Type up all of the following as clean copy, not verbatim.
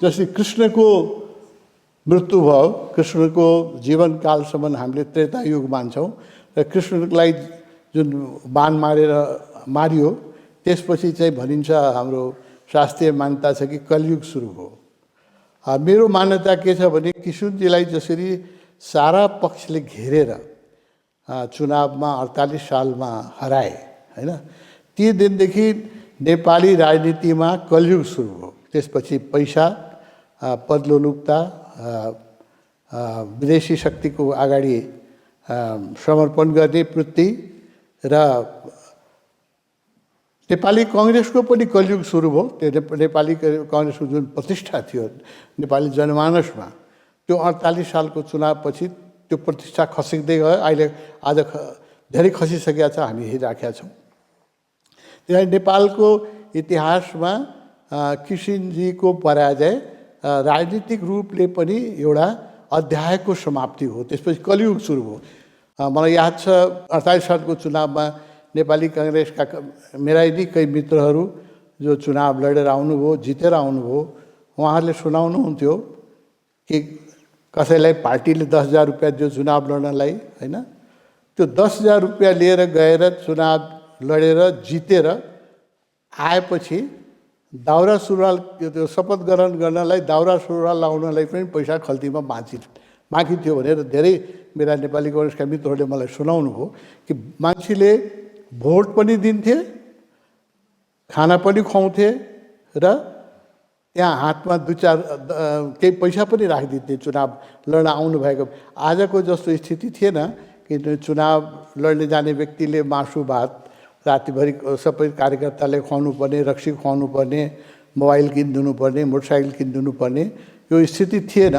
जस्तै कृष्णको मृत्यु भयो, कृष्णको जीवनकालसम्म हामीले त्रेता युग मान्छौँ र कृष्णलाई जुन बाण मारियो त्यसपछि चाहिँ भनिन्छ, हाम्रो शास्त्रीय मान्यता छ कि कलियुग सुरु हो। मेरो मान्यता के छ भने किशोरजीलाई जसरी सारा पक्षले घेरेर चुनावमा 48 सालमा हराए हैन, ती दिनदेखि नेपाली राजनीतिमा कलियुग सुरु हो। त्यसपछि पैसा, पदलोलुपता, विदेशी शक्तिको अगाडि समर्पण गर्ने वृत्ति र नेपाली कांग्रेसको पनि कलियुग सुरु भयो। त्यो नेपाली कांग्रेसको जुन प्रतिष्ठा थियो नेपाली जनमानसमा, त्यो 48 सालको चुनावपछि त्यो प्रतिष्ठा खसिँदै गयो। अहिले आज धेरै खसिसकेका छ, हामी हेरिराखेका छौँ। त्यहाँ नेपालको इतिहासमा किसिनजीको पराजय राजनीतिक रूपले पनि एउटा अध्यायको समाप्ति हो। त्यसपछि कलियुग सुरु हो। मलाई याद छ 48 सालको चुनावमा नेपाली कांग्रेसका मेरा यदि कई मित्रहरू जो चुनाव लडेर आउनुभयो, जितेर आउनुभयो, उहाँहरूले सुनाउनुहुन्थ्यो कि कसैलाई पार्टीले 10,000 रुपियाँ दियो चुनाव लड्नलाई हैन, त्यो 10,000 रुपियाँ लिएर गएर चुनाव लडेर जितेर आएपछि दाउरा सुरुवाल, त्यो शपथ ग्रहण गर्नलाई दाउरा सुरुवाल लाउनलाई पनि पैसा खल्तीमा बाँकी थियो भनेर धेरै मेरा नेपाली कांग्रेसका मित्रहरूले मलाई सुनाउनु भयो कि मान्छेले भोट पनि दिन्थे, खाना पनि खुवाउँथे र त्यहाँ हातमा 2-4 केही पैसा पनि राखिदिन्थे चुनाव लड्न आउनुभएको। आजको जस्तो स्थिति थिएन कि चुनाव लड्ने जाने व्यक्तिले मासु भात रातिभरि सबै कार्यकर्ताले खुवाउनु पर्ने, रक्सी खुवाउनु पर्ने, मोबाइल किनिदिनु पर्ने, मोटरसाइकल किनिदिनु पर्ने, यो स्थिति थिएन।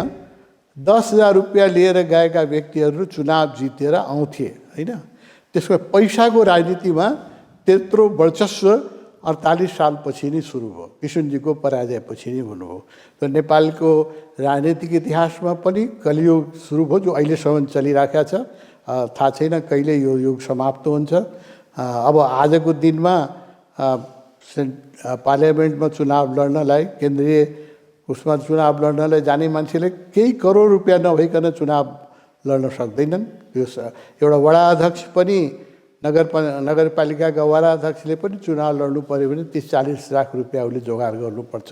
10,000 रुपियाँ लिएर गएका व्यक्तिहरू चुनाव जितेर आउँथे हैन। त्यसको पैसाको राजनीतिमा त्यत्रो वर्चस्व 48 सालपछि नै सुरु भयो। किशनजीको पराजयपछि नै हुनुभयो। र नेपालको राजनीतिक इतिहासमा पनि कलियुग सुरु भयो, जो अहिलेसम्म चलिराखेको छ। थाहा छैन कहिले यो युग समाप्त हुन्छ। अब आजको दिनमा पार्लियामेन्टमा चुनाव लड्नलाई, केन्द्रीय उसमा चुनाव लड्नलाई जाने मान्छेले केही करोड रुपियाँ नभइकन चुनाव लड्न सक्दैनन्। यो एउटा वडा अध्यक्ष पनि नगरपालिकाका वडा अध्यक्षले पनि चुनाव लड्नु पऱ्यो भने 30-40 लाख रुपियाँ उसले जोगाड गर्नुपर्छ,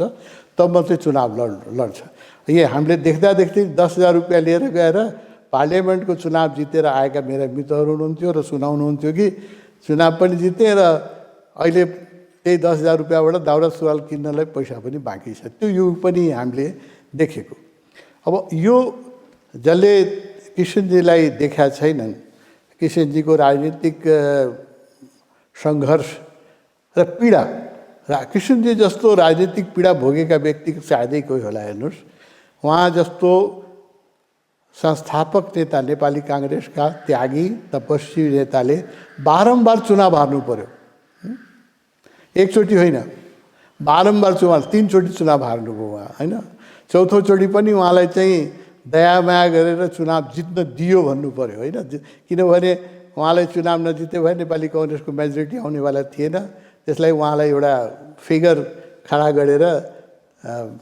तब मात्रै चुनाव लड्छ। यो हामीले देख्दै 10,000 रुपियाँ लिएर गएर पार्लियामेन्टको चुनाव जितेर आएका मेरा मित्रहरू हुनुहुन्थ्यो र सुनाउनुहुन्थ्यो कि चुनाव पनि जिते र अहिले त्यही 10,000 रुपियाँबाट दाउरा सुरुवाल किन्नलाई पैसा पनि बाँकी छ। त्यो युग पनि हामीले देखेको। अब यो जसले किशनजीलाई देखा छैनन्, किशनजीको राजनीतिक सङ्घर्ष र पीडा, किशनजी जस्तो राजनीतिक पीडा भोगेका व्यक्ति सायदै कोही होला। हेर्नुहोस्, उहाँ जस्तो संस्थापक नेता नेपाली कांग्रेसका त्यागी तपस्वी नेताले बारम्बार चुनाव हार्नु पर्यो। एकचोटि होइन, बारम्बार चुनाव, 3 चोटि चुनाव हार्नुभयो उहाँ हैन। चौथोचोटि पनि उहाँलाई चाहिँ दयामाया गरेर चुनाव जित्न दियो भन्नु पर्यो हैन। किनभने उहाँलाई चुनाव नजित्यो भए नेपाली कांग्रेसको मेजोरिटी आउनेवाला थिएन। त्यसलाई उहाँलाई एउटा फिगर खडा गरेर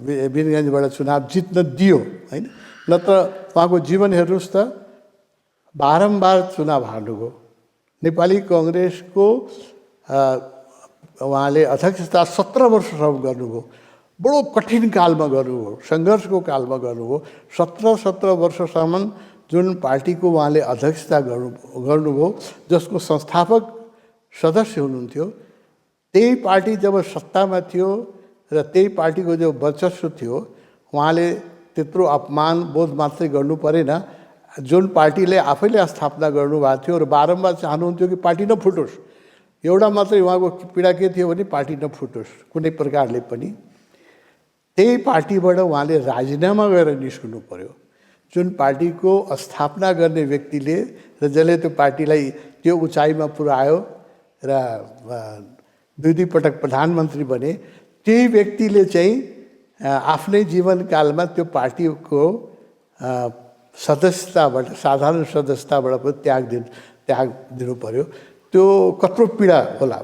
वीरगञ्जबाट चुनाव जित्न दियो हैन। नत्र उहाँको जीवन हेर्नुहोस् त, बारम्बार चुनाव हार्नुभयो। नेपाली कांग्रेसको उहाँले अध्यक्षता 17 वर्षसम्म गर्नुभयो। बडो कठिन कालमा गर्नुभयो, सङ्घर्षको कालमा गर्नुभयो। 17 वर्षसम्म जुन पार्टीको उहाँले अध्यक्षता गर्नुभयो, जसको संस्थापक सदस्य हुनुहुन्थ्यो, त्यही पार्टी जब सत्तामा थियो र त्यही पार्टीको जो वर्चस्व थियो, उहाँले त्यत्रो अपमान बोध मात्रै गर्नु परेन। जुन पार्टीले आफैले स्थापना गर्नुभएको थियो र बारम्बार चाहनुहुन्थ्यो कि पार्टी नफुटोस्, एउटा मात्रै उहाँको पीडा के थियो भने पार्टी नफुटोस् कुनै प्रकारले पनि। त्यही पार्टीबाट उहाँले राजीनामा गरेर निस्कनु पर्यो। जुन पार्टीको स्थापना गर्ने व्यक्तिले र जसले त्यो पार्टीलाई त्यो उचाइमा पुर्यायो र 2 पटक प्रधानमन्त्री बने, त्यही व्यक्तिले चाहिँ आफ्नै जीवनकालमा त्यो पार्टीको सदस्यताबाट, साधारण सदस्यताबाट पनि त्याग दिनु पर्यो। त्यो कत्रो पीडा होला,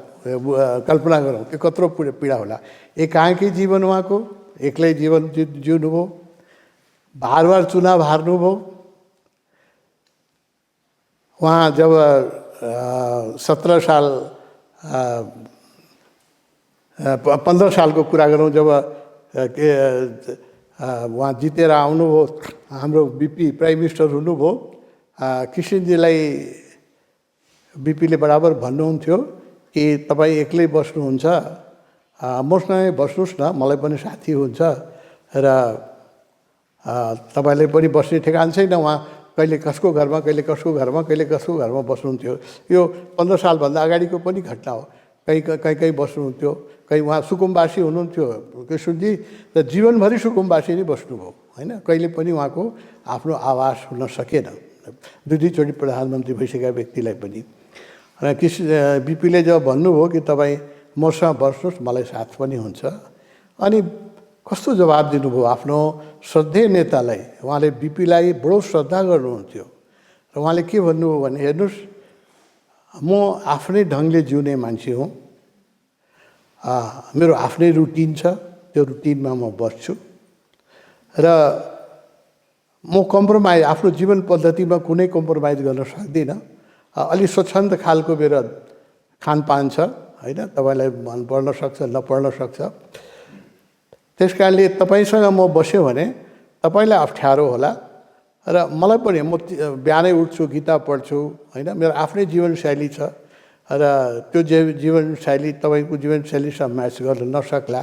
कल्पना गरौँ, त्यो कत्रो पीडा होला। एकाएकै जीवन उहाँको, एक्लै जीवन जिउनुभयो, बार बार चुनाव हार्नुभयो। उहाँ जब 17 साल 15 सालको कुरा गरौँ, जब उहाँ जितेर आउनुभयो, हाम्रो बिपी प्राइम मिनिस्टर हुनुभयो, किसिनजीलाई बिपीले बराबर भन्नुहुन्थ्यो कि तपाईँ एक्लै बस्नुहुन्छ, मसँग बस्नुहोस् न, मलाई पनि साथी हुन्छ र तपाईँलाई पनि बस्ने ठेगान छैन। उहाँ कहिले कसको घरमा, कहिले कसको घरमा, कहिले कसको घरमा बस्नुहुन्थ्यो। यो 15 सालभन्दा अगाडिको पनि घटना हो। कहीँ बस्नुहुन्थ्यो, कहीँ उहाँ सुकुम्बासी हुनुहुन्थ्यो कृष्णजी, र जीवनभरि सुकुम्बासी नै बस्नुभयो होइन। कहिले पनि उहाँको आफ्नो आवास हुन सकेन, दुईचोटि प्रधानमन्त्री भइसकेका व्यक्तिलाई पनि। र बिपीले जब भन्नुभयो कि तपाईँ मसँग बस्नुहोस्, मलाई साथ पनि हुन्छ, अनि कस्तो जवाब दिनुभयो आफ्नो श्रद्धेय नेतालाई। उहाँले बिपीलाई बडो श्रद्धा गर्नुहुन्थ्यो र उहाँले के भन्नुभयो भने, हेर्नुहोस्, म आफ्नै ढङ्गले जिउने मान्छे हुँ, मेरो आफ्नै रुटिन छ, त्यो रुटिनमा म बस्छु र म कम्प्रोमाइज, आफ्नो जीवन पद्धतिमा कुनै कम्प्रोमाइज गर्न सक्दिनँ। अलि स्वच्छन्द खालको मेरो खानपान छ होइन, तपाईँलाई मन पर्न सक्छ, नपर्न सक्छ। त्यस कारणले तपाईँसँग म बस्यो भने तपाईँलाई अप्ठ्यारो होला र मलाई पनि, म बिहानै उठ्छु, गीता पढ्छु होइन, मेरो आफ्नै जीवनशैली छ र त्यो जीवनशैली तपाईँको जीवनशैलीसँग म्याच गर्न नसक्ला।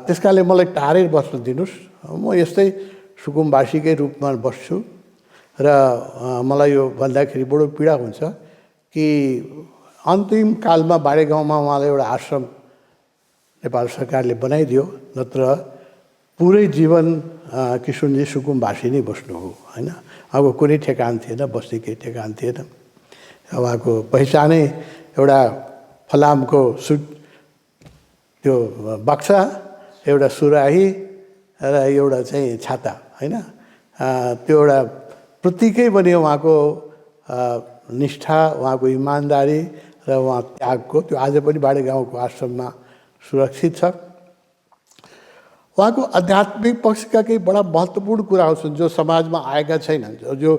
त्यस कारणले मलाई टाढै बस्न दिनुहोस्, म यस्तै सुकुम्बासीकै रूपमा बस्छु र मलाई यो भन्दाखेरि बडो पीडा हुन्छ कि अन्तिम कालमा बाडे गाउँमा उहाँलाई एउटा आश्रम नेपाल सरकारले बनाइदियो, नत्र पुरै जीवन किशोरजी सुकुम्बासी नै बस्नुभयो होइन। अब कुनै ठेगान थिएन, बस्ने केही ठेगान थिएन। उहाँको पहिचानै एउटा फलामको त्यो बक्सा, एउटा सुराही र एउटा चाहिँ छाता होइन, त्यो एउटा प्रतीकै बन्यो उहाँको निष्ठा, उहाँको इमान्दारी र उहाँ त्यागको। त्यो आज पनि बाडे गाउँको आश्रममा सुरक्षित छ। उहाँको आध्यात्मिक पक्षका केही बडा महत्त्वपूर्ण कुराहरू छन् जो समाजमा आएका छैनन्, जो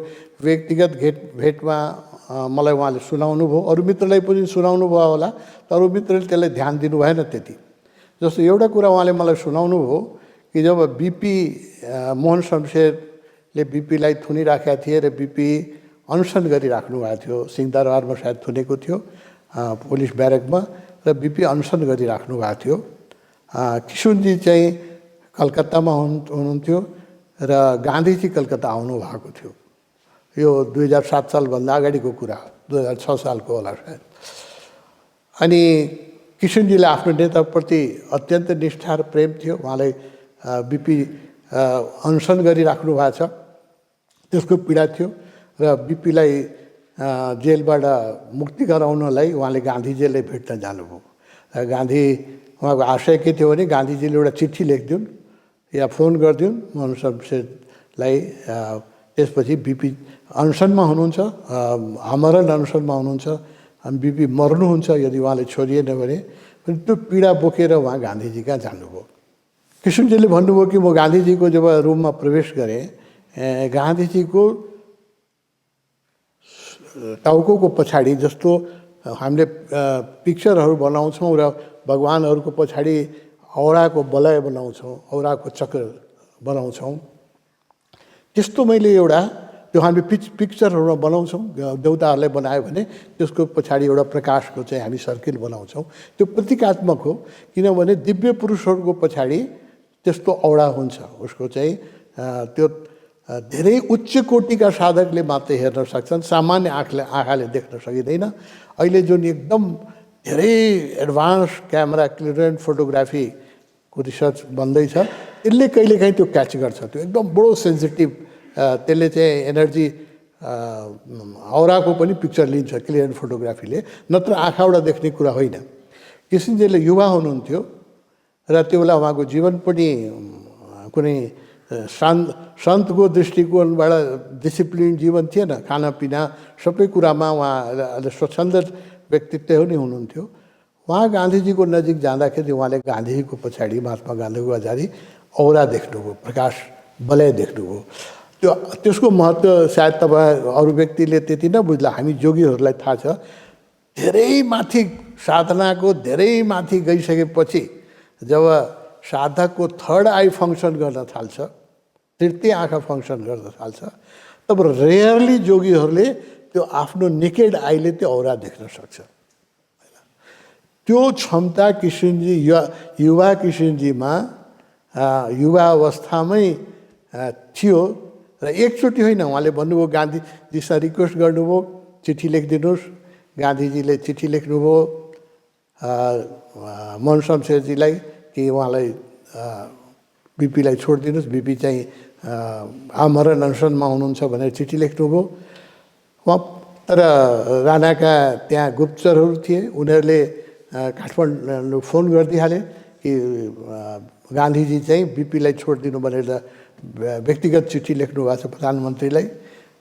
व्यक्तिगत भेटमा मलाई उहाँले सुनाउनु भयो, अरू मित्रलाई पनि सुनाउनु भयो होला, तर अरू मित्रले त्यसलाई ध्यान दिनु भएन त्यति। जस्तो एउटा कुरा उहाँले मलाई सुनाउनु भयो कि जब बिपी मोहन शमशेरले बिपीलाई थुनिराखेका थिए र बिपी अनसन गरिराख्नु भएको थियो, सिंहदरबारमा सायद थुनेको थियो, पुलिस ब्यारेकमा, र बिपी अनसन गरिराख्नु भएको थियो। किशुनजी चाहिँ कलकत्तामा हुनुहुन्थ्यो र गान्धीजी कलकत्ता आउनु भएको थियो। यो 2007 सालभन्दा अगाडिको कुरा, 2006 सालको होला सायद। अनि किशुनजीलाई आफ्नो नेताप्रति अत्यन्त निष्ठा र प्रेम थियो। उहाँलाई बिपी अनसन गरिराख्नु भएको छ, त्यसको पीडा थियो र बिपीलाई जेलबाट मुक्ति गराउनलाई उहाँले गान्धीजीलाई भेट्न जानुभयो। गान्धी, उहाँको आशय के थियो भने गान्धीजीले एउटा चिठी लेखिदिउन् या फोन गरिदिउन् मोहन शमशेरलाई। त्यसपछि बिपी अनसनमा हुनुहुन्छ, आमरण अनसनमा हुनुहुन्छ, अनि बिपी मर्नुहुन्छ यदि उहाँले छोडिएन भने। त्यो पीडा बोकेर उहाँ गान्धीजी कहाँ जानुभयो। किशुनजीले भन्नुभयो कि म गान्धीजीको जब रुममा प्रवेश गरेँ, गान्धीजीको टाउको पछाडि जस्तो हामीले पिक्चरहरू बनाउँछौँ र भगवान्हरूको पछाडि औराको वलय बनाउँछौँ, औराको चक्र बनाउँछौँ, त्यस्तो मैले एउटा, त्यो हामी पिक्चरहरूमा बनाउँछौँ, देउताहरूलाई बनायो भने त्यसको पछाडि एउटा प्रकाशको चाहिँ हामी सर्किल बनाउँछौँ। त्यो प्रतीकात्मक हो, किनभने दिव्य पुरुषहरूको पछाडि त्यस्तो औरा हुन्छ। उसको चाहिँ त्यो धेरै उच्च कोटिका साधकले मात्रै हेर्न सक्छन्, सामान्य आँखाले देख्न सकिँदैन। अहिले जुन एकदम धेरै एडभान्स क्यामेरा क्लियरेन्ट फोटोग्राफीको रिसर्च बन्दैछ, यसले कहिलेकाहीँ त्यो क्याच गर्छ। त्यो एकदम बडो सेन्सिटिभ, त्यसले चाहिँ एनर्जी औराको पनि पिक्चर लिन्छ क्लियरेन्ट फोटोग्राफीले, नत्र आँखाबाट देख्ने कुरा होइन। किशनजीले युवा हुनुहुन्थ्यो र त्यो बेला उहाँको जीवन पनि कुनै सन्तको दृष्टिकोणबाट डिसिप्लिन जीवन थिएन। खानापिना सबै कुरामा उहाँ स्वच्छन्द व्यक्तित्व नै हुनुहुन्थ्यो। वहाँ गान्धीजीको नजिक जाँदाखेरि उहाँले गान्धीजीको पछाडि महात्मा गान्धीको पछाडि औरा देख्नुभयो, प्रकाश वलय देख्नुभयो। त्यसको महत्त्व सायद तपाईँ अरू व्यक्तिले त्यति नबुझ्ला, हामी जोगीहरूलाई थाहा छ। धेरै माथि साधनाको धेरै माथि गइसकेपछि जब साधकको थर्ड आई फङ्सन गर्न थाल्छ, तृतीय आँखा फङ्सन गर्न थाल्छ, तब रेयरली जोगीहरूले त्यो आफ्नो नेकेड आईले त्यो औरा देख्न सक्छ। त्यो क्षमता किशनजी युवा किशनजीमा युवा अवस्थामै थियो र एकचोटि होइन, उहाँले भन्नुभयो, गान्धीजीसँग रिक्वेस्ट गर्नुभयो, चिठी लेखिदिनुहोस्। गान्धीजीले चिठी लेख्नुभयो मोहन शमशेरजीलाई कि उहाँलाई बिपीलाई छोडिदिनुहोस्, बिपी चाहिँ आमरण अनसनमा हुनुहुन्छ भनेर चिठी लेख्नुभयो। उहाँ तर राणाका त्यहाँ गुप्तचरहरू थिए, उनीहरूले काठमाडौँ फोन गरिदिइहाले कि गान्धीजी चाहिँ बिपीलाई छोडिदिनु भनेर व्यक्तिगत चिठी लेख्नु भएको छ प्रधानमन्त्रीलाई।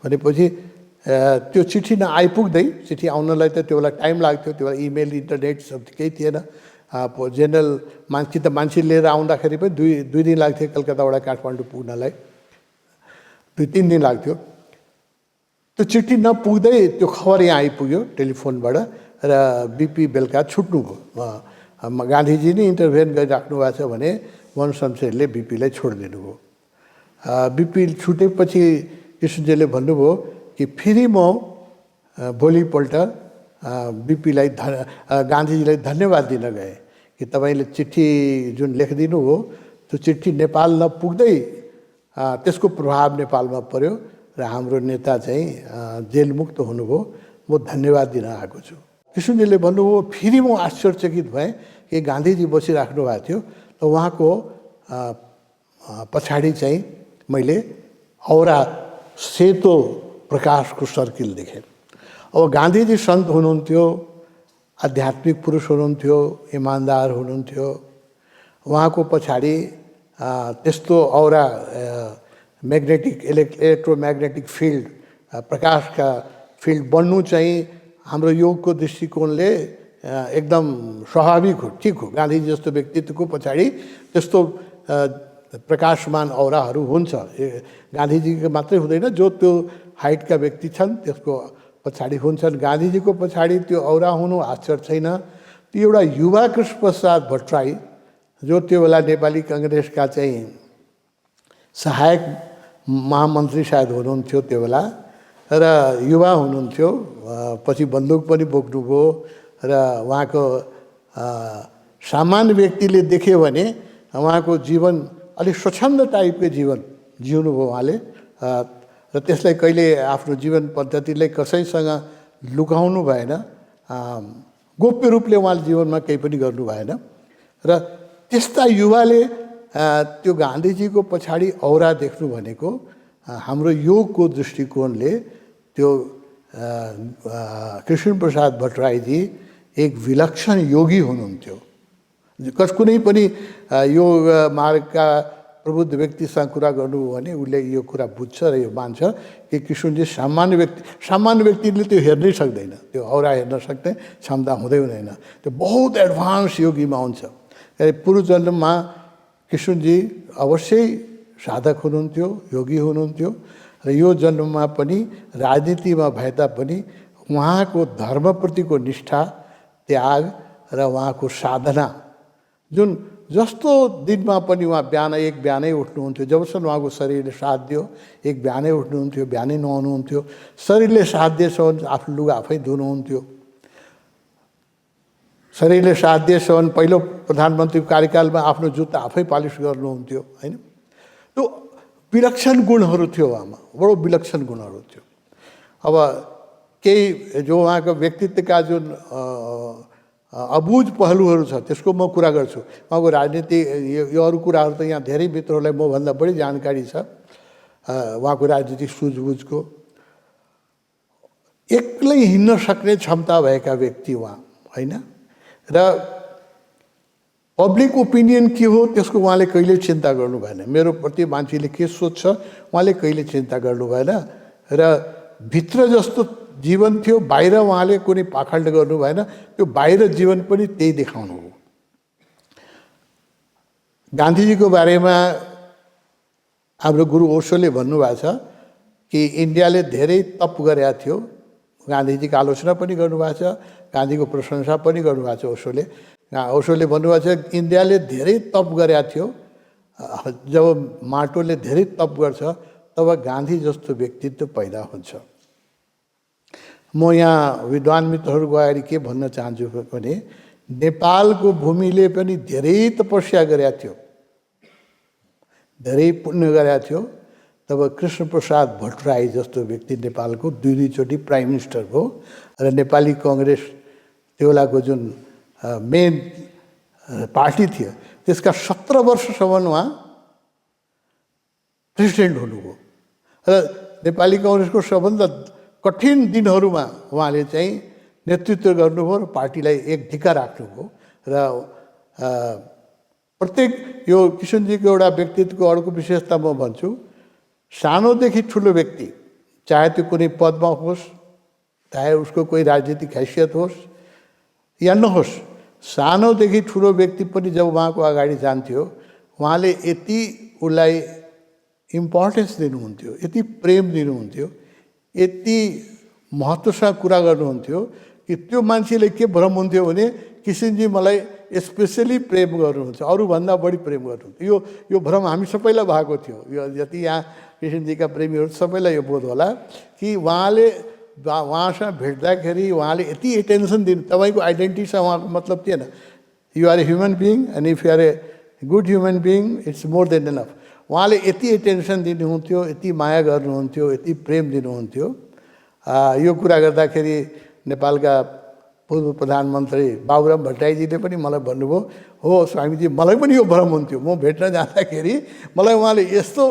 भनेपछि त्यो चिठी नआइपुग्दै, चिठी आउनलाई त त्यो बेला टाइम लाग्थ्यो, त्यो बेला इमेल इन्टरनेट सब केही थिएन। जेनरल मान्छे लिएर आउँदाखेरि पनि दुई दिन लाग्थ्यो कलकत्ताबाट काठमाडौँ पुग्नलाई, 2-3 दिन लाग्थ्यो। त्यो चिठी नपुग्दै त्यो खबर यहाँ आइपुग्यो टेलिफोनबाट र बिपी बेलुका छुट्नुभयो। गान्धीजी नै इन्टरभेन गरिराख्नु भएको छ भने मोहन शमशेरले बिपीलाई छोडिदिनु भयो। बिपी छुटेपछि किशनजीले भन्नुभयो कि फेरि म भोलिपल्ट बिपीलाई गान्धीजीलाई धन्यवाद दिन गएँ कि तपाईँले चिठी जुन लेखिदिनु हो त्यो चिठी नेपाल नपुग्दै त्यसको प्रभाव नेपालमा पर्यो र हाम्रो नेता चाहिँ जेलमुक्त हुनुभयो, म धन्यवाद दिन आएको छु। किशनजीले भन्नुभयो, फेरि म आश्चर्यचकित भएँ कि गान्धीजी बसिराख्नु भएको थियो, त उहाँको पछाडि चाहिँ मैले औरा सेतो प्रकाशको सर्किल देखेँ। अब गान्धीजी सन्त हुनुहुन्थ्यो, आध्यात्मिक पुरुष हुनुहुन्थ्यो, इमान्दार हुनुहुन्थ्यो। उहाँको पछाडि त्यस्तो औरा म्याग्नेटिक इलेक्ट्रोम्याग्नेटिक फिल्ड, प्रकाशका फिल्ड बन्नु चाहिँ हाम्रो योगको दृष्टिकोणले एकदम स्वाभाविक हो, ठिक हो। गान्धीजी जस्तो व्यक्तित्वको पछाडि त्यस्तो प्रकाशमान औराहरू हुन्छ। गान्धीजीको मात्रै हुँदैन, जो त्यो हाइटका व्यक्ति छन् त्यसको पछाडि हुन्छन्। गान्धीजीको पछाडि त्यो औरा हुनु आश्चर्य छैन। त्यो एउटा युवा कृष्णप्रसाद भट्टराई, जो त्यो बेला नेपाली काङ्ग्रेसका चाहिँ सहायक महामन्त्री सायद हुनुहुन्थ्यो त्यो बेला, र युवा हुनुहुन्थ्यो, पछि बन्दुक पनि बोक्नुभयो र उहाँको सामान्य व्यक्तिले देख्यो भने उहाँको जीवन अलिक स्वच्छन्द टाइपको जीवन जिउनुभयो उहाँले, र त्यसलाई कहिले आफ्नो जीवन पद्धतिलाई कसैसँग लुकाउनु भएन, गोप्य रूपले उहाँले जीवनमा केही पनि गर्नु भएन। र त्यस्ता युवाले त्यो गान्धीजीको पछाडि औरा देख्नु भनेको हाम्रो योगको दृष्टिकोणले त्यो कृष्णप्रसाद भट्टराईजी एक विलक्षण योगी हुनुहुन्थ्यो। कुनै पनि योग मार्गका प्रबुद्ध व्यक्तिसँग कुरा गर्नु हो भने उसले यो कुरा बुझ्छ र यो मान्छ कि किशनजी सामान्य व्यक्तिले त्यो हेर्नै सक्दैन, त्यो औरा हेर्न सक्ने क्षमता हुँदै हुँदैन, त्यो बहुत एडभान्स योगीमा हुन्छ। पूर्व जन्ममा किशनजी अवश्यै साधक हुनुहुन्थ्यो, योगी हुनुहुन्थ्यो र यो जन्ममा पनि राजनीतिमा भए तापनि उहाँको धर्मप्रतिको निष्ठा, त्याग र उहाँको साधना, जुन जस्तो दिनमा पनि उहाँ बिहानै उठ्नुहुन्थ्यो, जबसम्म उहाँको शरीरले साथ दियो एक बिहानै उठ्नुहुन्थ्यो, बिहानै नुहाउनुहुन्थ्यो, शरीरले साथ दिएसम्म आफ्नो लुगा आफै धुनुहुन्थ्यो, शरीरले साथ दिएसम्म पहिलो प्रधानमन्त्रीको कार्यकालमा आफ्नो जुत्ता आफै पालिस गर्नुहुन्थ्यो, होइन। त्यो विलक्षण गुणहरू थियो उहाँमा, बडो विलक्षण गुणहरू थियो। अब केही जो उहाँको व्यक्तित्वका जुन अबुझ पहलुहरू छ त्यसको म कुरा गर्छु। उहाँको राजनीति यो अरू कुराहरू त यहाँ धेरै मित्रहरूलाई मभन्दा बढी जानकारी छ उहाँको राजनीतिक सुझबुझको। एक्लै हिँड्न सक्ने क्षमता भएका व्यक्ति उहाँ, होइन। र पब्लिक ओपिनियन के हो त्यसको उहाँले कहिले चिन्ता गर्नु भएन। मेरो प्रति मान्छेले के सोच्छ उहाँले कहिले चिन्ता गर्नु भएन। र भित्र जस्तो जीवन थियो, बाहिर उहाँले कुनै पाखण्ड गर्नु भएन, त्यो बाहिर जीवन पनि त्यही देखाउनु हो। गान्धीजीको बारेमा हाम्रो गुरु ओशोले भन्नुभएको छ कि इन्डियाले धेरै तप गरेका थियो। गान्धीजीको आलोचना पनि गर्नुभएको छ, गान्धीको प्रशंसा पनि गर्नुभएको छ ओशोले। ओशोले भन्नुभएको छ इन्डियाले धेरै तप गरेका थियो, जब माटोले धेरै तप गर्छ तब गान्धी जस्तो व्यक्तित्व पैदा हुन्छ। म यहाँ विद्वान मित्रहरूको अगाडि के भन्न चाहन्छु भने नेपालको भूमिले पनि धेरै तपस्या गरेका थियो, धेरै पुण्य गरेका थियो। तब कृष्णप्रसाद भट्टराई जस्तो व्यक्ति नेपालको दुईचोटि प्राइम मिनिस्टर भयो र नेपाली कङ्ग्रेस त्यो बेलाको जुन मेन पार्टी थियो त्यसका 17 वर्षसम्म उहाँ प्रेसिडेन्ट हुनुभयो र नेपाली कङ्ग्रेसको सबभन्दा कठिन दिनहरूमा उहाँले चाहिँ नेतृत्व गर्नुभयो र पार्टीलाई एक ढिक्का राख्नुभयो। र प्रत्येक यो किशनजीको एउटा व्यक्तित्वको अर्को विशेषता म भन्छु, सानोदेखि ठुलो व्यक्ति, चाहे त्यो कुनै पदमा होस्, चाहे उसको कोही राजनीतिक हैसियत होस् या नहोस्, सानोदेखि ठुलो व्यक्ति पनि जब उहाँको अगाडि जान्थ्यो उहाँले यति उसलाई इम्पोर्टेन्स दिनुहुन्थ्यो, यति प्रेम दिनुहुन्थ्यो, यति महत्त्वसँग कुरा गर्नुहुन्थ्यो कि त्यो मान्छेले के भ्रम हुन्थ्यो भने किशनजी मलाई स्पेसली प्रेम गर्नुहुन्छ, अरूभन्दा बढी प्रेम गर्नुहुन्थ्यो। यो भ्रम हामी सबैलाई भएको थियो। यो जति यहाँ किशनजीका प्रेमीहरू सबैलाई यो बोध होला कि उहाँसँग भेट्दाखेरि उहाँले यति एटेन्सन दिनु, तपाईँको आइडेन्टिटीसँग उहाँको मतलब थिएन। You are a human being and if you are a good human being it's more than enough. उहाँले यति एटेन्सन दिनुहुन्थ्यो, यति माया गर्नुहुन्थ्यो, यति प्रेम दिनुहुन्थ्यो। यो कुरा गर्दाखेरि नेपालका पूर्व प्रधानमन्त्री बाबुराम भट्टराईजीले पनि मलाई भन्नुभयो, हो स्वामीजी मलाई पनि यो भ्रम हुन्थ्यो, म भेट्न जाँदाखेरि मलाई उहाँले यस्तो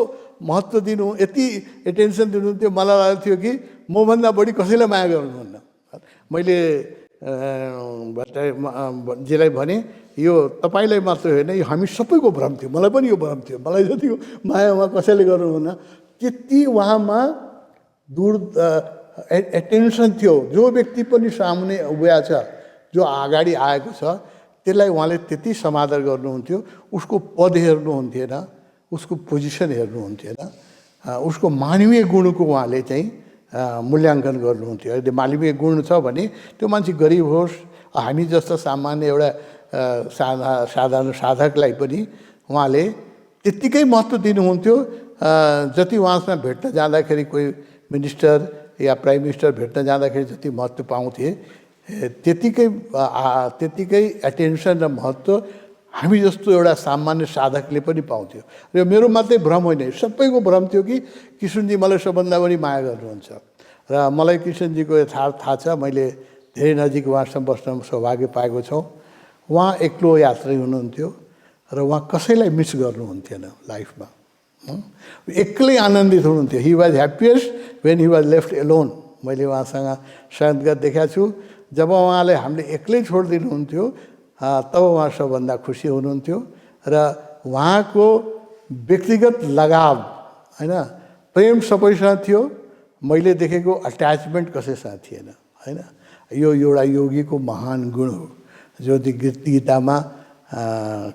महत्त्व दिनु, यति एटेन्सन दिनुहुन्थ्यो, मलाई लाग्थ्यो कि मभन्दा बढी कसैलाई माया गर्नुहुन्न। मैले भट्टराईजीलाई भने यो तपाईँलाई मात्र होइन, यो हामी सबैको भ्रम थियो, मलाई पनि यो भ्रम थियो, मलाई जति माया उहाँ कसैले गर्नुहुन्न, त्यति उहाँमा एटेन्सन थियो। जो व्यक्ति पनि सामुने उभिया छ, जो अगाडि आएको छ, त्यसलाई उहाँले त्यति समादर गर्नुहुन्थ्यो। उसको पद हेर्नुहुन्थेन, उसको पोजिसन हेर्नुहुन्थेन, उसको मानवीय गुणको उहाँले चाहिँ मूल्याङ्कन गर्नुहुन्थ्यो। यदि मानवीय गुण छ भने त्यो मान्छे गरिब होस्, हामी जस्तो सामान्य एउटा साधारण साधकलाई पनि उहाँले त्यत्तिकै महत्त्व दिनुहुन्थ्यो। जति उहाँसँग भेट्न जाँदाखेरि कोही मिनिस्टर या प्राइम मिनिस्टर भेट्न जाँदाखेरि जति महत्त्व पाउँथे त्यतिकै एटेन्सन र महत्त्व हामी जस्तो एउटा सामान्य साधकले पनि पाउँथ्यो। र मेरो मात्रै भ्रम होइन, सबैको भ्रम थियो कि किशनजी मलाई सबभन्दा बढी माया गर्नुहुन्छ। र मलाई किशनजीको यथार्थ थाहा छ, मैले धेरै नजिक उहाँसँग बस्न सौभाग्य पाएको छु। उहाँ एक्लो यात्री हुनुहुन्थ्यो र उहाँ कसैलाई मिस गर्नुहुन्थेन लाइफमा, एक्लै आनन्दित हुनुहुन्थ्यो। He was happiest when he was left alone. मैले उहाँसँग सायद देखाएको छु, जब उहाँले हामीले एक्लै छोडिदिनुहुन्थ्यो तब उहाँ सबभन्दा खुसी हुनुहुन्थ्यो। र उहाँको व्यक्तिगत लगाव होइन, प्रेम सबैसँग थियो, मैले देखेको अट्याचमेन्ट कसैसँग थिएन होइन। यो एउटा योगीको महान गुण हो, जो गीतामा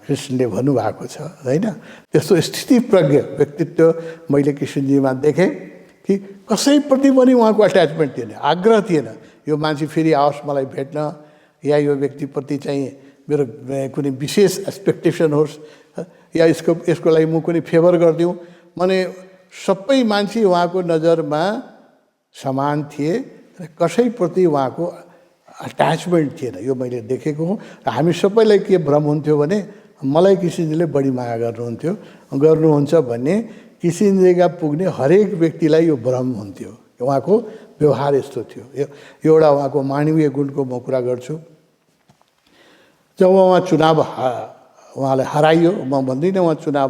कृष्णले भन्नुभएको छ होइन। त्यस्तो स्थितिप्रज्ञ व्यक्तित्व मैले किशनजीमा देखेँ कि कसैप्रति पनि उहाँको अट्याचमेन्ट थिएन, आग्रह थिएन यो मान्छे फेरि आओस् मलाई भेट्न, या यो व्यक्तिप्रति चाहिँ मेरो कुनै विशेष एक्सपेक्टेसन होस्, या यसको लागि म कुनै फेभर गरिदिउँ। माने सबै मान्छे उहाँको नजरमा समान थिए र कसैप्रति उहाँको अट्याचमेन्ट थिएन, यो मैले देखेको हुँ। र हामी सबैलाई के भ्रम हुन्थ्यो भने मलाई किशनजीले बढी माया गर्नुहुन्छ भन्ने किशनजीका पुग्ने हरेक व्यक्तिलाई यो भ्रम हुन्थ्यो। उहाँको व्यवहार यस्तो थियो। यो एउटा उहाँको मानवीय गुणको म कुरा गर्छु। जब उहाँ चुनाव उहाँलाई हराइयो, म भन्दिनँ उहाँ चुनाव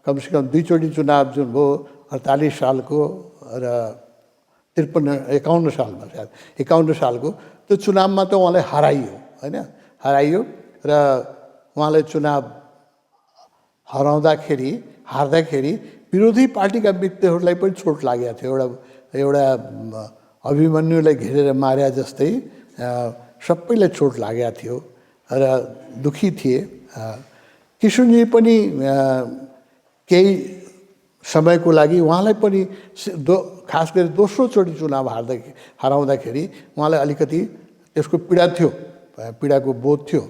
कमसेकम दुईचोटि चुनाव जुन भयो 48 सालको र 51 सालमा, सायद 51 सालको त्यो चुनावमा त उहाँलाई हराइयो होइन, हराइयो। र उहाँलाई चुनाव हार्दाखेरि विरोधी पार्टीका व्यक्तिहरूलाई पनि चोट लागेको थियो। एउटा अभिमन्युलाई घेरेर मार्या जस्तै सबैलाई चोट लागेको थियो र दुखी थिए। किशुनजी पनि केही समयको लागि उहाँलाई पनि खास गरी दोस्रोचोटि चुनाव हराउँदाखेरि उहाँलाई अलिकति त्यसको पीडा थियो, पीडाको बोध थियो